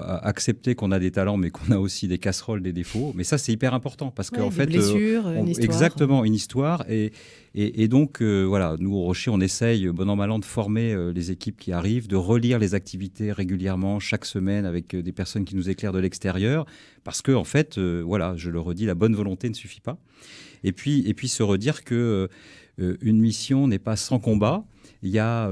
accepter qu'on a des talents, mais qu'on a aussi des casseroles, des défauts. Mais ça, c'est hyper important parce qu'en fait, blessures, une histoire. Exactement, une histoire. Et donc, voilà, nous au Rocher, on essaye, bon an mal an, de former les équipes qui arrivent, de relire les activités régulièrement chaque semaine avec des personnes qui nous éclairent de l'extérieur, parce que en fait, voilà, je le redis, la bonne volonté ne suffit pas. Et puis se redire que une mission n'est pas sans combat. Il y a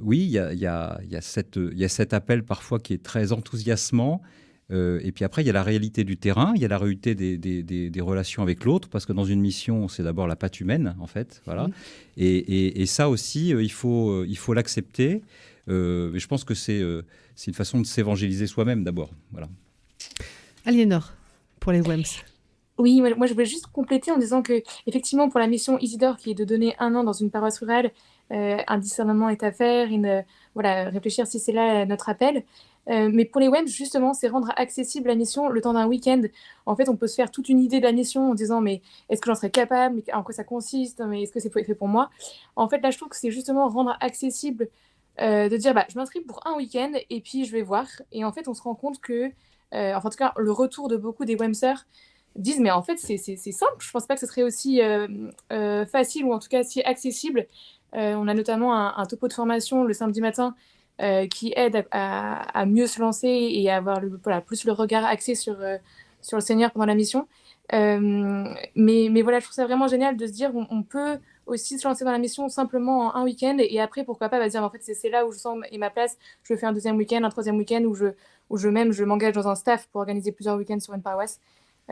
oui, il y a cet appel parfois qui est très enthousiasmant. Et puis après, il y a la réalité du terrain, il y a la réalité des relations avec l'autre, parce que dans une mission, c'est d'abord la patte humaine, en fait. Voilà. Mmh. Et ça aussi, il faut l'accepter. Mais je pense que c'est une façon de s'évangéliser soi-même d'abord. Voilà. Aliénor, pour les WEMS. Oui, moi je voulais juste compléter en disant que effectivement pour la mission Isidore qui est de donner 1 an dans une paroisse rurale, un discernement est à faire, réfléchir si c'est là notre appel. Mais pour les WEMS, justement, c'est rendre accessible la mission le temps d'un week-end. En fait, on peut se faire toute une idée de la mission en disant mais est-ce que j'en serais capable, mais en quoi ça consiste, mais est-ce que c'est fait pour moi ? En fait, là, je trouve que c'est justement rendre accessible, de dire je m'inscris pour un week-end et puis je vais voir. Et en fait, on se rend compte que, en tout cas, le retour de beaucoup des WEMseurs disent mais en fait c'est simple, je pense pas que ce serait aussi facile ou en tout cas si accessible. On a notamment un topo de formation le samedi matin qui aide à mieux se lancer et à avoir plus le regard axé sur le Seigneur pendant la mission. Mais voilà, je trouve ça vraiment génial de se dire on peut aussi se lancer dans la mission simplement en un week-end et après pourquoi pas dire en fait c'est là où je sens ma place, je veux faire un deuxième week-end, un troisième week-end où je m'engage dans un staff pour organiser plusieurs week-ends sur une paroisse.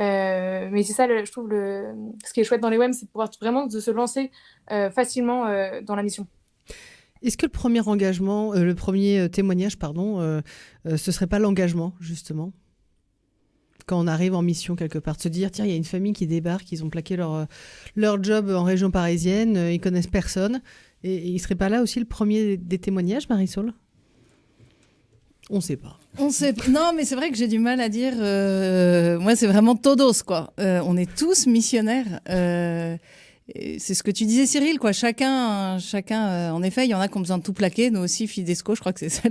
Mais c'est ça, je trouve, ce qui est chouette dans les WEM, c'est de pouvoir vraiment de se lancer facilement dans la mission. Est-ce que le premier engagement, le premier témoignage, ce serait pas l'engagement, justement ? Quand on arrive en mission quelque part, de se dire, tiens, il y a une famille qui débarque, ils ont plaqué leur job en région parisienne, ils connaissent personne. Et il serait pas là aussi le premier des témoignages, Marisol ? On ne sait pas. Non, mais c'est vrai que j'ai du mal à dire. Moi, c'est vraiment todos, quoi. On est tous missionnaires. C'est ce que tu disais, Cyril, quoi. Chacun, en effet, il y en a qui ont besoin de tout plaquer. Nous aussi, Fidesco, je crois que c'est ça.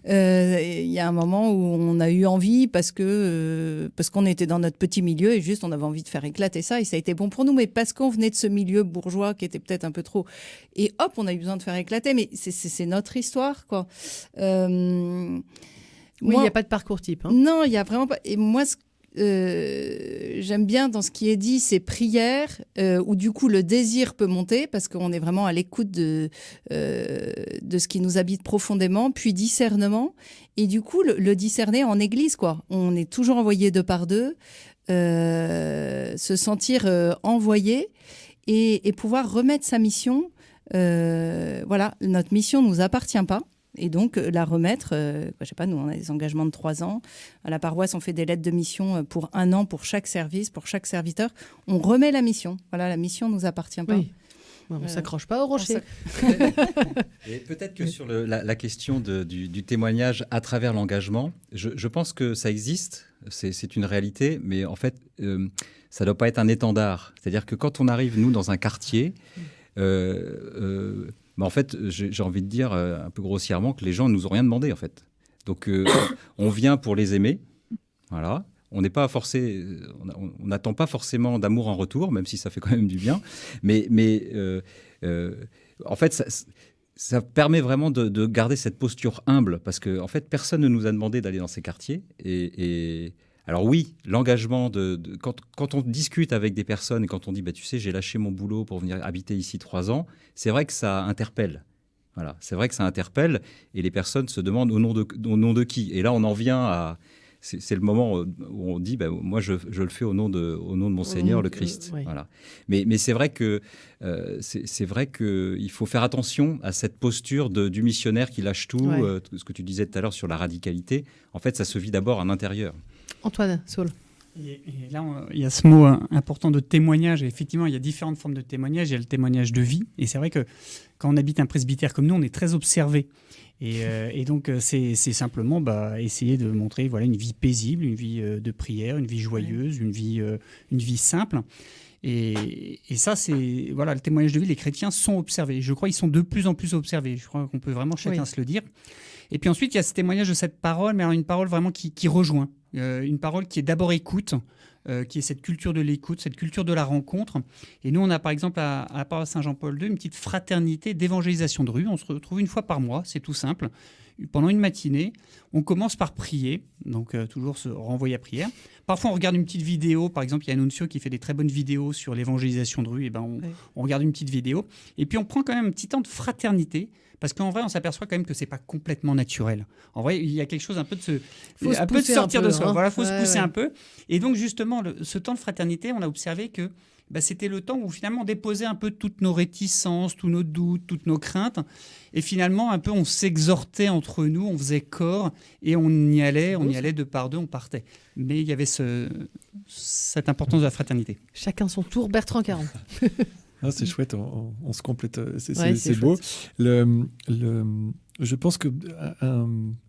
Il y a un moment où on a eu envie parce qu'on était dans notre petit milieu et juste on avait envie de faire éclater ça et ça a été bon pour nous. Mais parce qu'on venait de ce milieu bourgeois qui était peut-être un peu trop, et hop, on a eu besoin de faire éclater. Mais c'est notre histoire, quoi. Oui, il n'y a pas de parcours type. Hein. Non, il n'y a vraiment pas. Et moi, j'aime bien dans ce qui est dit, ces prières où du coup le désir peut monter parce qu'on est vraiment à l'écoute de ce qui nous habite profondément, puis discernement. Et du coup, le discerner en église, quoi. On est toujours envoyé deux par deux, se sentir envoyé et pouvoir remettre sa mission. Voilà, notre mission ne nous appartient pas. Et donc, la remettre, je sais pas, nous, on a des engagements de 3 ans. À la paroisse, on fait des lettres de mission pour 1 an pour chaque service, pour chaque serviteur. On remet la mission. Voilà, la mission ne nous appartient pas. Oui. On ne s'accroche pas au rocher. Et peut-être que sur la question du témoignage à travers l'engagement, je pense que ça existe, c'est une réalité, mais en fait, ça ne doit pas être un étendard. C'est-à-dire que quand on arrive, nous, dans un quartier... en fait, j'ai envie de dire un peu grossièrement que les gens ne nous ont rien demandé, en fait. Donc, on vient pour les aimer, voilà. On n'est pas forcé, on n'attend pas forcément d'amour en retour, même si ça fait quand même du bien. Mais en fait, ça permet vraiment de garder cette posture humble, parce que en fait, personne ne nous a demandé d'aller dans ces quartiers. Alors oui, l'engagement quand on discute avec des personnes et quand on dit tu sais, j'ai lâché mon boulot pour venir habiter ici 3 ans, c'est vrai que ça interpelle. Voilà, c'est vrai que ça interpelle et les personnes se demandent au nom de qui. Et là, on en vient à c'est le moment où on dit moi je le fais au nom de mon Seigneur le Christ. Oui. Voilà. Mais c'est vrai que il faut faire attention à cette posture du missionnaire qui lâche tout. Ce que tu disais tout à l'heure sur la radicalité, en fait, ça se vit d'abord à l'intérieur. Antoine, Saul. Et là, il y a ce mot important de témoignage. Et effectivement, il y a différentes formes de témoignage. Il y a le témoignage de vie. Et c'est vrai que quand on habite un presbytère comme nous, on est très observé. Et donc, c'est simplement essayer de montrer une vie paisible, une vie de prière, une vie joyeuse, une vie simple. Et ça, c'est le témoignage de vie. Les chrétiens sont observés. Je crois qu'ils sont de plus en plus observés. Je crois qu'on peut vraiment chacun se le dire. Et puis ensuite, il y a ce témoignage de cette parole, mais alors une parole vraiment qui rejoint. Une parole qui est d'abord écoute, qui est cette culture de l'écoute, cette culture de la rencontre. Et nous, on a par exemple à la paroisse Saint-Jean-Paul II une petite fraternité d'évangélisation de rue. On se retrouve une fois par mois, c'est tout simple. Pendant une matinée, on commence par prier, donc toujours se renvoyer à prière. Parfois, on regarde une petite vidéo. Par exemple, il y a Annunzio qui fait des très bonnes vidéos sur l'évangélisation de rue. Et on regarde une petite vidéo. Et puis, on prend quand même un petit temps de fraternité. Parce qu'en vrai, on s'aperçoit quand même que c'est pas complètement naturel. En vrai, il y a quelque chose un peu de sortir de soi. Voilà, faut se pousser un peu. Et donc justement, ce temps de fraternité, on a observé que c'était le temps où finalement on déposait un peu toutes nos réticences, tous nos doutes, toutes nos craintes. Et finalement, un peu, on s'exhortait entre nous, on faisait corps et on y allait deux par deux, on partait. Mais il y avait cette importance de la fraternité. Chacun son tour, Bertrand Caron. Ah, c'est chouette, on se complète, c'est beau. Je pense que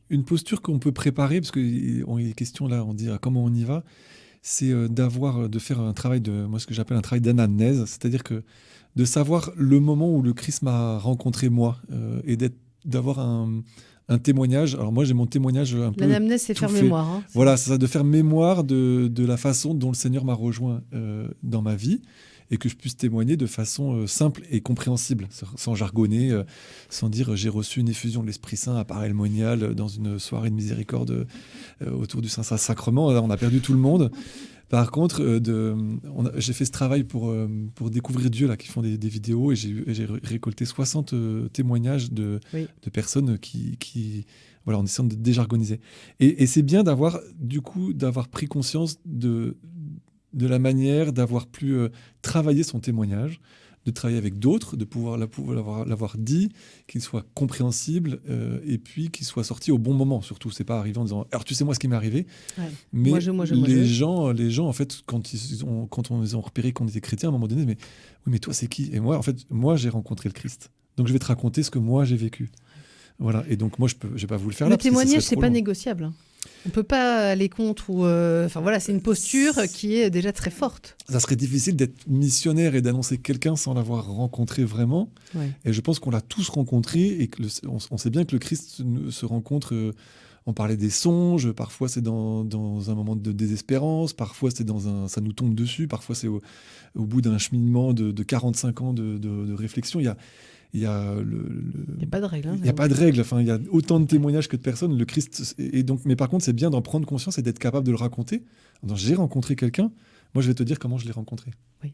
une posture qu'on peut préparer, parce qu'il est question là, on dit comment on y va, c'est de faire un travail ce que j'appelle un travail d'anamnèse, c'est-à-dire que de savoir le moment où le Christ m'a rencontré moi, et d'avoir un témoignage. Alors moi j'ai mon témoignage un peu. L'anamnèse, c'est faire mémoire. Hein. Voilà, c'est ça, de faire mémoire de la façon dont le Seigneur m'a rejoint dans ma vie. Et que je puisse témoigner de façon simple et compréhensible, sans jargonner, sans dire j'ai reçu une effusion de l'Esprit Saint à Paray-le-Monial dans une soirée de miséricorde autour du Saint-Sacrement. Là, on a perdu tout le monde. Par contre, j'ai fait ce travail pour découvrir Dieu, là, qui font des vidéos, et j'ai récolté 60 témoignages de personnes qui en essayant de déjargoniser. Et c'est bien d'avoir pris conscience de la manière d'avoir pu travailler son témoignage, de travailler avec d'autres, de pouvoir l'avoir dit, qu'il soit compréhensible et puis qu'il soit sorti au bon moment. Surtout, c'est pas arrivé en disant « Alors, tu sais moi ce qui m'est arrivé ?» Mais les gens, en fait, quand on les a repérés qu'on était chrétiens, à un moment donné, « Oui, mais toi, c'est qui ?» Et moi, en fait, j'ai rencontré le Christ. Donc, je vais te raconter ce que moi, j'ai vécu. Voilà. Et donc, moi, je vais pas vous le faire là. Le témoignage, c'est pas négociable. Hein. On ne peut pas aller contre c'est une posture qui est déjà très forte. Ça serait difficile d'être missionnaire et d'annoncer quelqu'un sans l'avoir rencontré vraiment. Ouais. Et je pense qu'on l'a tous rencontré et on sait bien que le Christ se rencontre. On parlait des songes, parfois c'est dans un moment de désespérance, parfois c'est ça nous tombe dessus, parfois c'est au bout d'un cheminement de 45 ans de réflexion. Il Il y a il y a pas de règle. Il n'y a pas de règle. Enfin, il y a autant de témoignages que de personnes. Le Christ. Et donc, mais par contre, c'est bien d'en prendre conscience et d'être capable de le raconter. Donc, j'ai rencontré quelqu'un. Moi, je vais te dire comment je l'ai rencontré. Oui.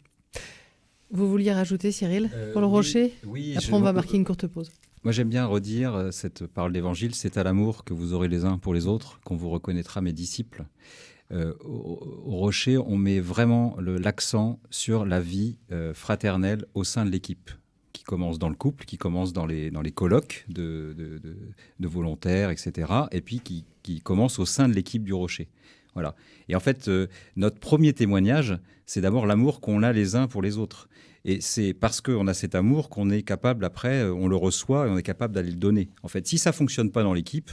Vous vouliez rajouter, Cyril, pour le rocher ? Oui. Après, on va marquer une courte pause. Moi, j'aime bien redire cette parole d'Évangile. C'est à l'amour que vous aurez les uns pour les autres qu'on vous reconnaîtra mes disciples. Au rocher, on met vraiment l'accent sur la vie fraternelle au sein de l'équipe, qui commence dans le couple, qui commence dans les colloques de volontaires, etc. Et puis qui commence au sein de l'équipe du rocher. Voilà. Et en fait, notre premier témoignage, c'est d'abord l'amour qu'on a les uns pour les autres. Et c'est parce qu'on a cet amour qu'on est capable, après, on le reçoit et on est capable d'aller le donner. En fait, si ça ne fonctionne pas dans l'équipe,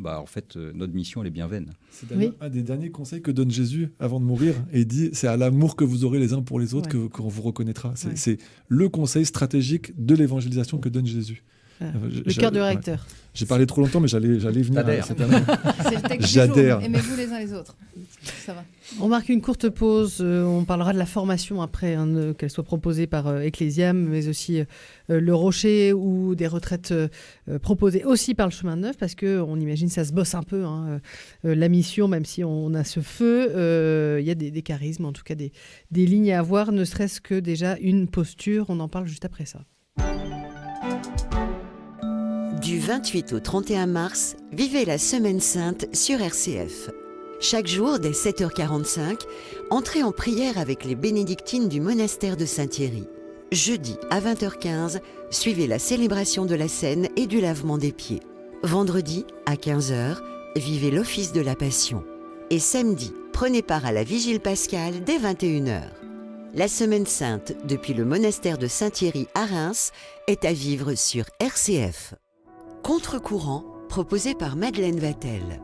en fait, notre mission, elle est bien vaine. C'est d'ailleurs un des derniers conseils que donne Jésus avant de mourir. Et il dit, c'est à l'amour que vous aurez les uns pour les autres qu'on vous reconnaîtra. C'est le conseil stratégique de l'évangélisation que donne Jésus. Le cœur du réacteur. J'ai parlé trop longtemps, mais j'allais venir à cette année. C'est le texte J'adhère. Aimez-vous les uns les autres. Ça va. On marque une courte pause. On parlera de la formation après, qu'elle soit proposée par Ecclésiam, mais aussi le Rocher ou des retraites proposées aussi par le Chemin Neuf, parce qu'on imagine ça se bosse un peu. La mission, même si on a ce feu, il y a des charismes, en tout cas des lignes à avoir, ne serait-ce que déjà une posture. On en parle juste après ça. Du 28 au 31 mars, vivez la Semaine Sainte sur RCF. Chaque jour, dès 7h45, entrez en prière avec les bénédictines du monastère de Saint-Thierry. Jeudi, à 20h15, suivez la célébration de la Seine et du lavement des pieds. Vendredi, à 15h, vivez l'office de la Passion. Et samedi, prenez part à la Vigile pascale dès 21h. La Semaine Sainte, depuis le monastère de Saint-Thierry à Reims, est à vivre sur RCF. Contre-courant, proposé par Madeleine Vatel.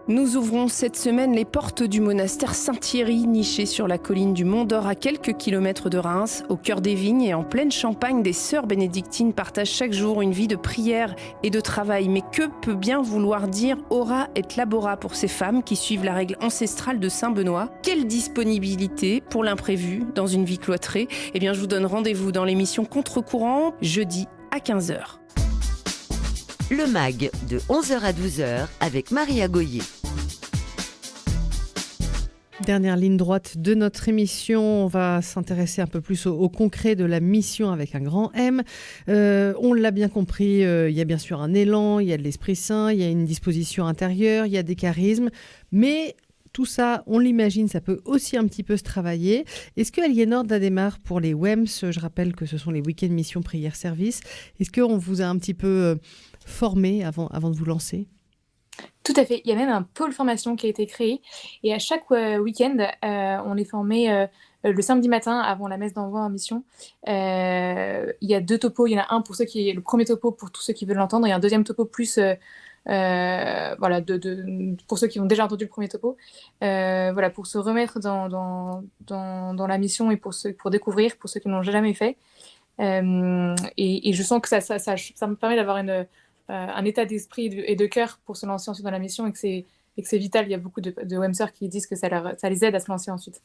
Nous ouvrons cette semaine les portes du monastère Saint-Thierry, niché sur la colline du Mont d'Or à quelques kilomètres de Reims, au cœur des vignes et en pleine Champagne. Des sœurs bénédictines partagent chaque jour une vie de prière et de travail. Mais que peut bien vouloir dire ora et labora pour ces femmes qui suivent la règle ancestrale de Saint Benoît ? Quelle disponibilité pour l'imprévu dans une vie cloîtrée ? Eh bien, je vous donne rendez-vous dans l'émission Contre-courant, jeudi à 15h. Le MAG de 11h à 12h avec Maria Goyer. Dernière ligne droite de notre émission, on va s'intéresser un peu plus au concret de la mission avec un grand M. On l'a bien compris, il y a bien sûr un élan, il y a de l'Esprit Saint, il y a une disposition intérieure, il y a des charismes, mais tout ça, on l'imagine, ça peut aussi un petit peu se travailler. Est-ce que Aliénor Dademar, pour les WEMS, je rappelle que ce sont les week-ends mission prière service, est-ce qu'on vous a un petit peu formé avant de vous lancer ? Tout à fait. Il y a même un pôle formation qui a été créé. Et à chaque week-end, on est formé le samedi matin avant la messe d'envoi en mission. Il y a 2 topos. Il y en a un pour le premier topo pour tous ceux qui veulent l'entendre et un deuxième topo plus pour ceux qui ont déjà entendu le premier topo. Pour se remettre dans la mission et pour découvrir, pour ceux qui ne l'ont jamais fait. Et je sens que ça me permet d'avoir un état d'esprit et de cœur pour se lancer ensuite dans la mission et que c'est vital. Il y a beaucoup de WEMseurs qui disent que ça les aide à se lancer ensuite.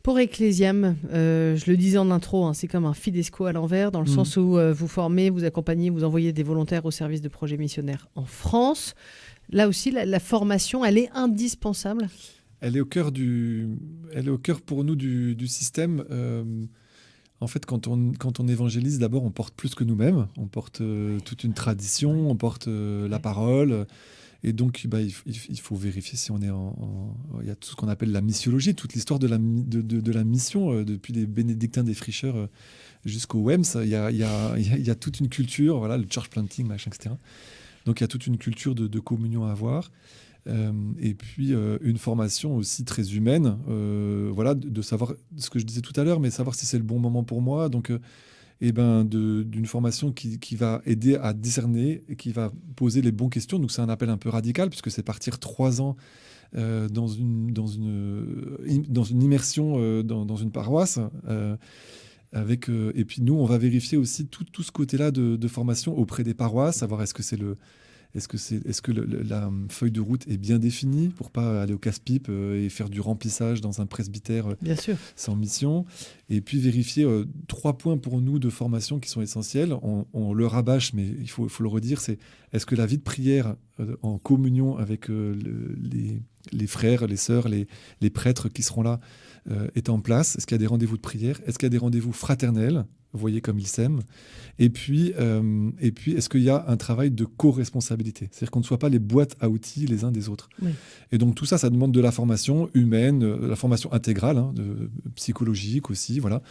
Pour Ecclésiam, je le disais en intro, c'est comme un Fidesco à l'envers, dans le sens où vous formez, vous accompagnez, vous envoyez des volontaires au service de projets missionnaires en France. Là aussi, la formation, elle est indispensable. Elle est au cœur pour nous du système. En fait, quand on évangélise, d'abord, on porte plus que nous-mêmes. On porte toute une tradition, on porte la parole. Et donc, il faut vérifier si on est il y a tout ce qu'on appelle la missiologie, toute l'histoire de la mission, depuis les bénédictins défricheurs jusqu'au WEMS. Il y a toute une culture, voilà, le church planting, machin, etc. Donc, il y a toute une culture de communion à avoir. Et puis une formation aussi très humaine, de savoir ce que je disais tout à l'heure, mais savoir si c'est le bon moment pour moi. Donc, d'une formation qui va aider à discerner et qui va poser les bonnes questions. Donc c'est un appel un peu radical puisque c'est partir 3 ans dans une immersion dans une paroisse. Et puis nous, on va vérifier aussi tout ce côté-là de formation auprès des paroisses, savoir est-ce que c'est Est-ce que la feuille de route est bien définie pour pas aller au casse-pipe et faire du remplissage dans un presbytère Bien sûr. sans mission? Et puis vérifier 3 points pour nous de formation qui sont essentiels. On le rabâche, mais il faut le redire, c'est est-ce que la vie de prière en communion avec les frères, les sœurs, les prêtres qui seront là est en place? Est-ce qu'il y a des rendez-vous de prière? Est-ce qu'il y a des rendez-vous fraternels? Vous voyez comme ils s'aiment. Et puis, est-ce qu'il y a un travail de co-responsabilité? C'est-à-dire qu'on ne soit pas les boîtes à outils les uns des autres. Oui. Et donc tout ça, ça demande de la formation humaine, la formation intégrale, psychologique aussi. Voilà.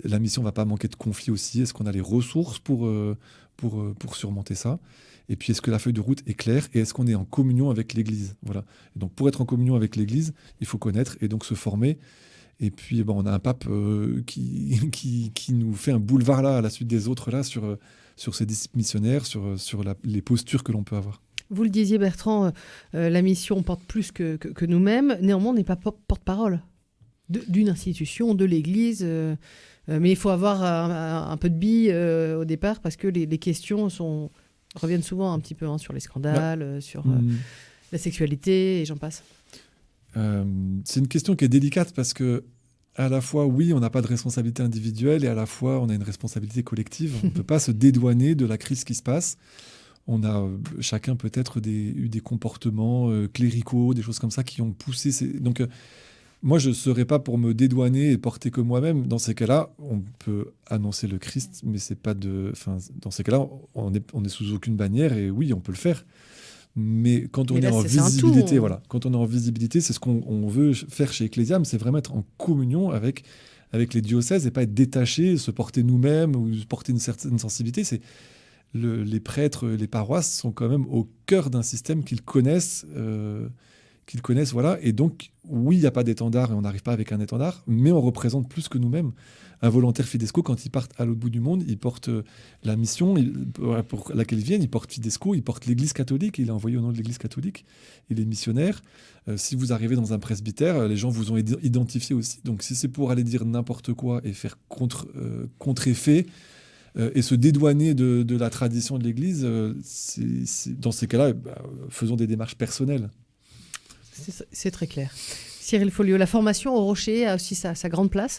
La mission ne va pas manquer de conflits aussi. Est-ce qu'on a les ressources pour surmonter ça? Et puis, est-ce que la feuille de route est claire? Et est-ce qu'on est en communion avec l'Église? Voilà. Et donc, pour être en communion avec l'Église, il faut connaître et donc se former. Et puis, on a un pape qui nous fait un boulevard là, à la suite des autres, là, sur ces disciples missionnaires, sur les postures que l'on peut avoir. Vous le disiez, Bertrand, la mission porte plus que nous-mêmes. Néanmoins, on n'est pas porte-parole d'une institution, de l'Église. Mais il faut avoir un peu de billes au départ, parce que les questions reviennent souvent un petit peu sur les scandales, sur la sexualité, et j'en passe. C'est une question qui est délicate parce que à la fois, oui, on n'a pas de responsabilité individuelle et à la fois, on a une responsabilité collective. On ne peut pas se dédouaner de la crise qui se passe. On a chacun peut-être eu des comportements cléricaux, des choses comme ça qui ont poussé. Donc, moi, je ne serais pas pour me dédouaner et porter que moi-même. Dans ces cas-là, on peut annoncer le Christ, mais c'est pas dans ces cas-là, on est sous aucune bannière et oui, on peut le faire. Mais quand on est en visibilité, quand on est en visibilité, c'est ce qu'on veut faire chez Ecclésiam, c'est vraiment être en communion avec les diocèses et pas être détaché, se porter nous-mêmes ou se porter une certaine sensibilité. Les prêtres, les paroisses sont quand même au cœur d'un système qu'ils connaissent, voilà. Et donc, oui, il n'y a pas d'étendard et on n'arrive pas avec un étendard, mais on représente plus que nous-mêmes. Un volontaire Fidesco, quand il part à l'autre bout du monde, il porte la mission pour laquelle il vient, il porte Fidesco, il porte l'Église catholique, il est envoyé au nom de l'Église catholique, il est missionnaire. Si vous arrivez dans un presbytère, les gens vous ont identifié aussi. Donc si c'est pour aller dire n'importe quoi et faire contre-effet, et se dédouaner de la tradition de l'Église, dans ces cas-là, faisons des démarches personnelles. C'est très clair. Cyril Folliot, la formation au Rocher a aussi sa grande place?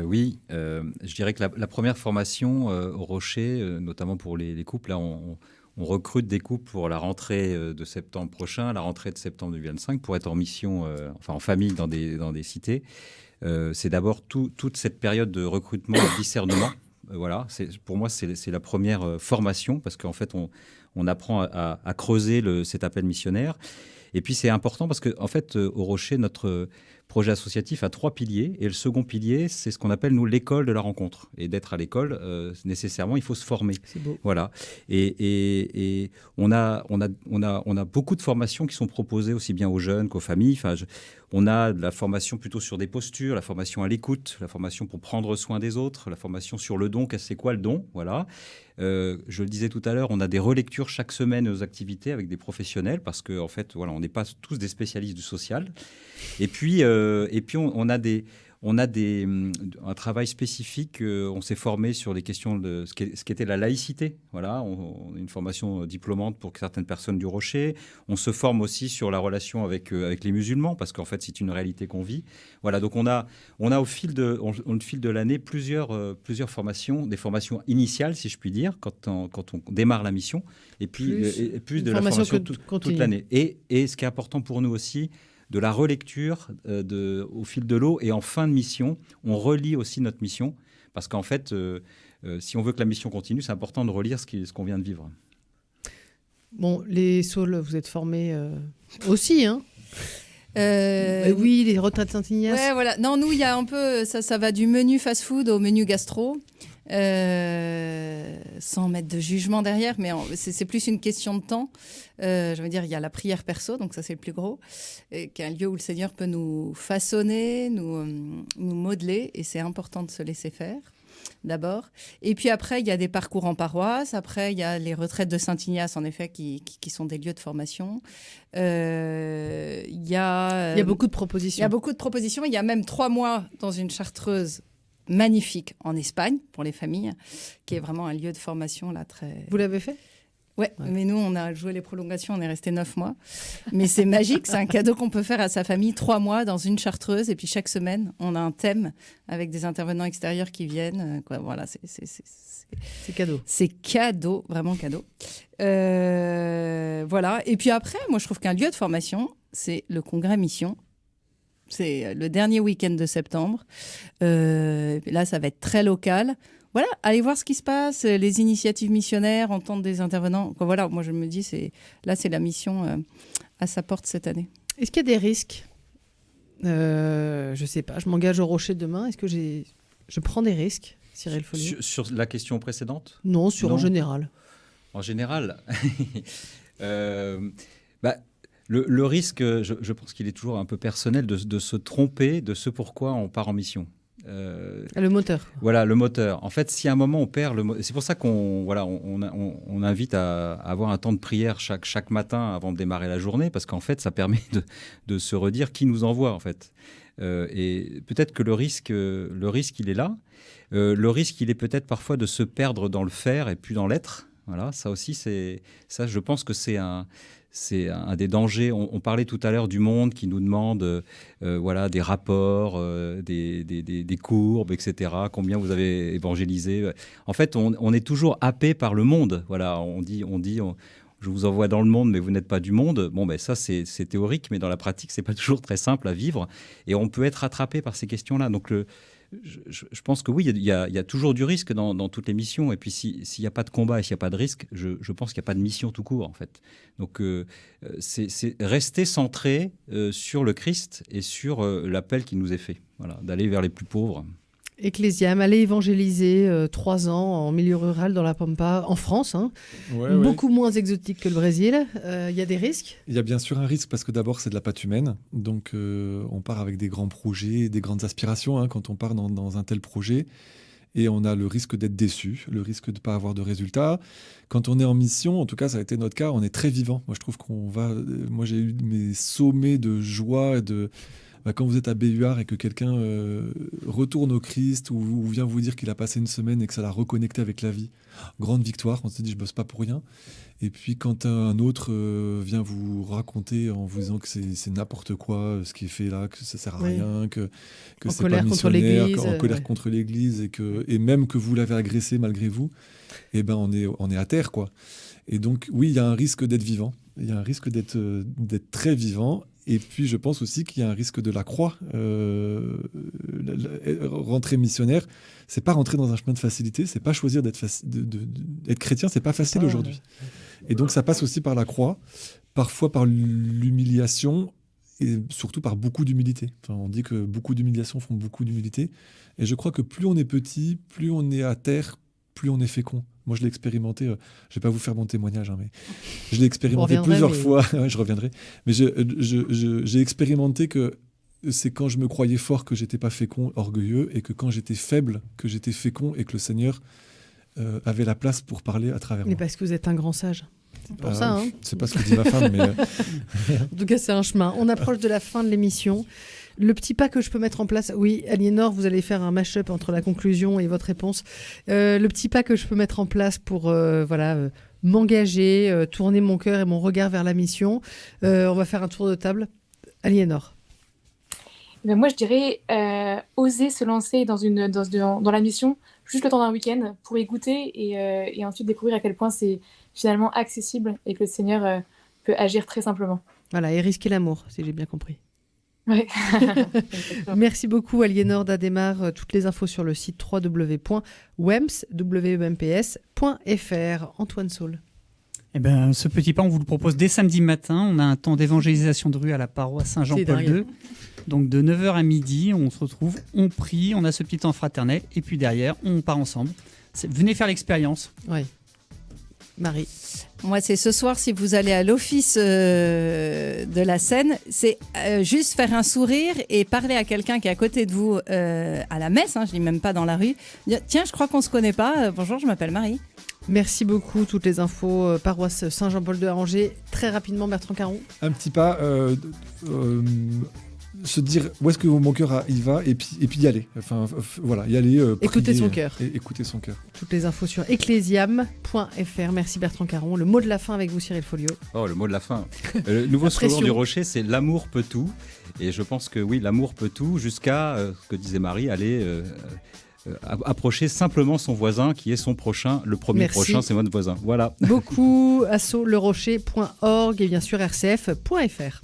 Oui, je dirais que la première formation au Rocher, notamment pour les couples, là, on recrute des couples pour la rentrée de septembre prochain, la rentrée de septembre 2025, pour être en mission, en famille dans des cités. C'est d'abord toute cette période de recrutement et de discernement. Voilà, pour moi, c'est la première formation, parce qu'en fait, on apprend à creuser cet appel missionnaire. Et puis, c'est important parce qu'en fait, au Rocher, notre projet associatif a 3 piliers. Et le second pilier, c'est ce qu'on appelle, nous, l'école de la rencontre. Et d'être à l'école, nécessairement, il faut se former. C'est beau. Voilà. Et on a beaucoup de formations qui sont proposées aussi bien aux jeunes qu'aux familles. On a de la formation plutôt sur des postures, la formation à l'écoute, la formation pour prendre soin des autres, la formation sur le don. C'est quoi le don? Voilà. Je le disais tout à l'heure, on a des relectures chaque semaine aux activités avec des professionnels parce qu'en fait, voilà, on n'est pas tous des spécialistes du social. Et puis on a un travail spécifique. On s'est formé sur les questions de ce qu'était la laïcité. Voilà, on a une formation diplômante pour certaines personnes du Rocher. On se forme aussi sur la relation avec les musulmans parce qu'en fait, c'est une réalité qu'on vit. Voilà, donc on a au fil de l'année plusieurs formations, des formations initiales, si je puis dire, quand on démarre la mission, et puis plus de la formation toute l'année. Et ce qui est important pour nous aussi, de la relecture au fil de l'eau, et en fin de mission, on relit aussi notre mission, parce qu'en fait, si on veut que la mission continue, c'est important de relire ce qu'on vient de vivre. Bon, les Saules, vous êtes formés aussi, hein? Oui, les retraites Saint-Ignace. Ouais, voilà. Non, nous, il y a un peu, ça va du menu fast-food au menu gastro. Sans mettre de jugement derrière, mais c'est plus une question de temps. Je veux dire, il y a la prière perso, donc ça c'est le plus gros, qui est un lieu où le Seigneur peut nous façonner, nous modeler, et c'est important de se laisser faire, d'abord. Et puis après, il y a des parcours en paroisse. Après, il y a les retraites de Saint-Ignace, en effet, qui sont des lieux de formation. Il y a beaucoup de propositions. Il y a beaucoup de propositions. Il y a même 3 mois dans une chartreuse magnifique en Espagne pour les familles, qui est vraiment un lieu de formation là très. Vous l'avez fait? Ouais, mais nous, on a joué les prolongations, on est resté 9 mois. Mais c'est magique, c'est un cadeau qu'on peut faire à sa famille, 3 mois dans une chartreuse. Et puis chaque semaine, on a un thème avec des intervenants extérieurs qui viennent. Voilà, c'est cadeau. C'est cadeau, vraiment cadeau. Voilà. Et puis après, moi, je trouve qu'un lieu de formation, c'est le congrès Mission. C'est le dernier week-end de septembre. Là, ça va être très local. Voilà, allez voir ce qui se passe, les initiatives missionnaires, entendre des intervenants. Voilà, moi je me dis, c'est la mission à sa porte cette année. Est-ce qu'il y a des risques ? Je sais pas, je m'engage au Rocher demain. Est-ce que je prends des risques, Cyril Folliot ? Sur la question précédente ? Non, en général. En général le risque, je pense qu'il est toujours un peu personnel de se tromper de ce pourquoi on part en mission. Le moteur. Voilà, le moteur. En fait, si à un moment on perd le moteur, c'est pour ça qu'on invite à avoir un temps de prière chaque matin avant de démarrer la journée, parce qu'en fait, ça permet de se redire qui nous envoie, en fait. Et peut-être que le risque, il est là. Le risque, il est peut-être parfois de se perdre dans le faire et puis dans l'être. Voilà, ça aussi, je pense que c'est un des dangers. On parlait tout à l'heure du monde qui nous demande des rapports, des courbes, etc. Combien vous avez évangélisé. En fait, on est toujours happé par le monde. Voilà, on dit je vous envoie dans le monde, mais vous n'êtes pas du monde. Bon, ça, c'est théorique, mais dans la pratique, c'est pas toujours très simple à vivre. Et on peut être attrapé par ces questions-là. Donc, je pense que oui, il y a toujours du risque dans toutes les missions. Et puis, s'il n'y a pas de combat et s'il n'y a pas de risque, je pense qu'il n'y a pas de mission tout court, en fait. Donc, c'est rester centré sur le Christ et sur l'appel qui nous est fait. Voilà, d'aller vers les plus pauvres. Ecclésiam, aller évangéliser 3 ans en milieu rural dans la Pampa, en France, beaucoup moins exotique que le Brésil. Il y a des risques ? Il y a bien sûr un risque parce que d'abord c'est de la pâte humaine, donc on part avec des grands projets, des grandes aspirations quand on part dans un tel projet, et on a le risque d'être déçu, le risque de ne pas avoir de résultats. Quand on est en mission, en tout cas ça a été notre cas, on est très vivant. Moi je trouve moi j'ai eu mes sommets de joie et de... Quand vous êtes à BUAR et que quelqu'un retourne au Christ ou vient vous dire qu'il a passé une semaine et que ça l'a reconnecté avec la vie, grande victoire, on se dit je bosse pas pour rien. Et puis quand un autre vient vous raconter en vous disant que c'est n'importe quoi ce qui est fait là, que ça sert à rien, que c'est pas missionnaire, en colère contre l'Église et même que vous l'avez agressé malgré vous, on est à terre quoi. Et donc oui, il y a un risque d'être vivant, il y a un risque d'être très vivant. Et puis, je pense aussi qu'il y a un risque de la croix. Rentrer missionnaire, c'est pas rentrer dans un chemin de facilité, c'est pas choisir d'être chrétien, c'est pas facile aujourd'hui. Et donc, ça passe aussi par la croix, parfois par l'humiliation et surtout par beaucoup d'humilité. Enfin, on dit que beaucoup d'humiliations font beaucoup d'humilité. Et je crois que plus on est petit, plus on est à terre, plus on est fécond. Moi, je l'ai expérimenté. Je ne vais pas vous faire mon témoignage, mais je l'ai expérimenté plusieurs fois. Je reviendrai. Mais j'ai expérimenté que c'est quand je me croyais fort que j'étais pas fécond, orgueilleux, et que quand j'étais faible, que j'étais fécond et que le Seigneur avait la place pour parler à travers moi. Mais parce que vous êtes un grand sage. C'est pour ça. C'est pas ce que dit ma femme, mais... En tout cas, c'est un chemin. On approche de la fin de l'émission. Le petit pas que je peux mettre en place, oui, Aliénor, vous allez faire un mash-up entre la conclusion et votre réponse. Le petit pas que je peux mettre en place pour m'engager, tourner mon cœur et mon regard vers la mission. On va faire un tour de table. Aliénor. Moi, je dirais oser se lancer dans la mission juste le temps d'un week-end pour y goûter et ensuite découvrir à quel point c'est finalement accessible et que le Seigneur peut agir très simplement. Voilà, et risquer l'amour, si j'ai bien compris. Ouais. Merci beaucoup Aliénor d'Adhémar. Toutes les infos sur le site www.wemps.fr. Antoine Saul. Ce petit pas, on vous le propose dès samedi matin. On a un temps d'évangélisation de rue à la paroisse Saint-Jean-Paul II. Donc de 9h à midi, on se retrouve, on prie, on a ce petit temps fraternel et puis derrière, on part ensemble. Venez faire l'expérience. Oui. Marie. Moi, c'est ce soir, si vous allez à l'office de la Seine, c'est juste faire un sourire et parler à quelqu'un qui est à côté de vous à la messe, je ne dis même pas dans la rue. Tiens, je crois qu'on ne se connaît pas. Bonjour, je m'appelle Marie. Merci beaucoup. Toutes les infos, paroisse Saint-Jean-Paul de Angers. Très rapidement, Bertrand Caron. Un petit pas... se dire où est-ce que mon cœur y va et puis y aller. Enfin, voilà, y aller. Écouter prier, son cœur. Écouter son cœur. Toutes les infos sur ecclesiam.fr. Merci Bertrand Caron. Le mot de la fin avec vous, Cyril Folliot. Oh, le mot de la fin. Le nouveau slogan du Rocher, c'est l'amour peut tout. Et je pense que oui, l'amour peut tout, jusqu'à ce que disait Marie, aller approcher simplement son voisin qui est son prochain. Le premier prochain, c'est votre voisin. Voilà. Beaucoup, asso lerocher.org et bien sûr rcf.fr.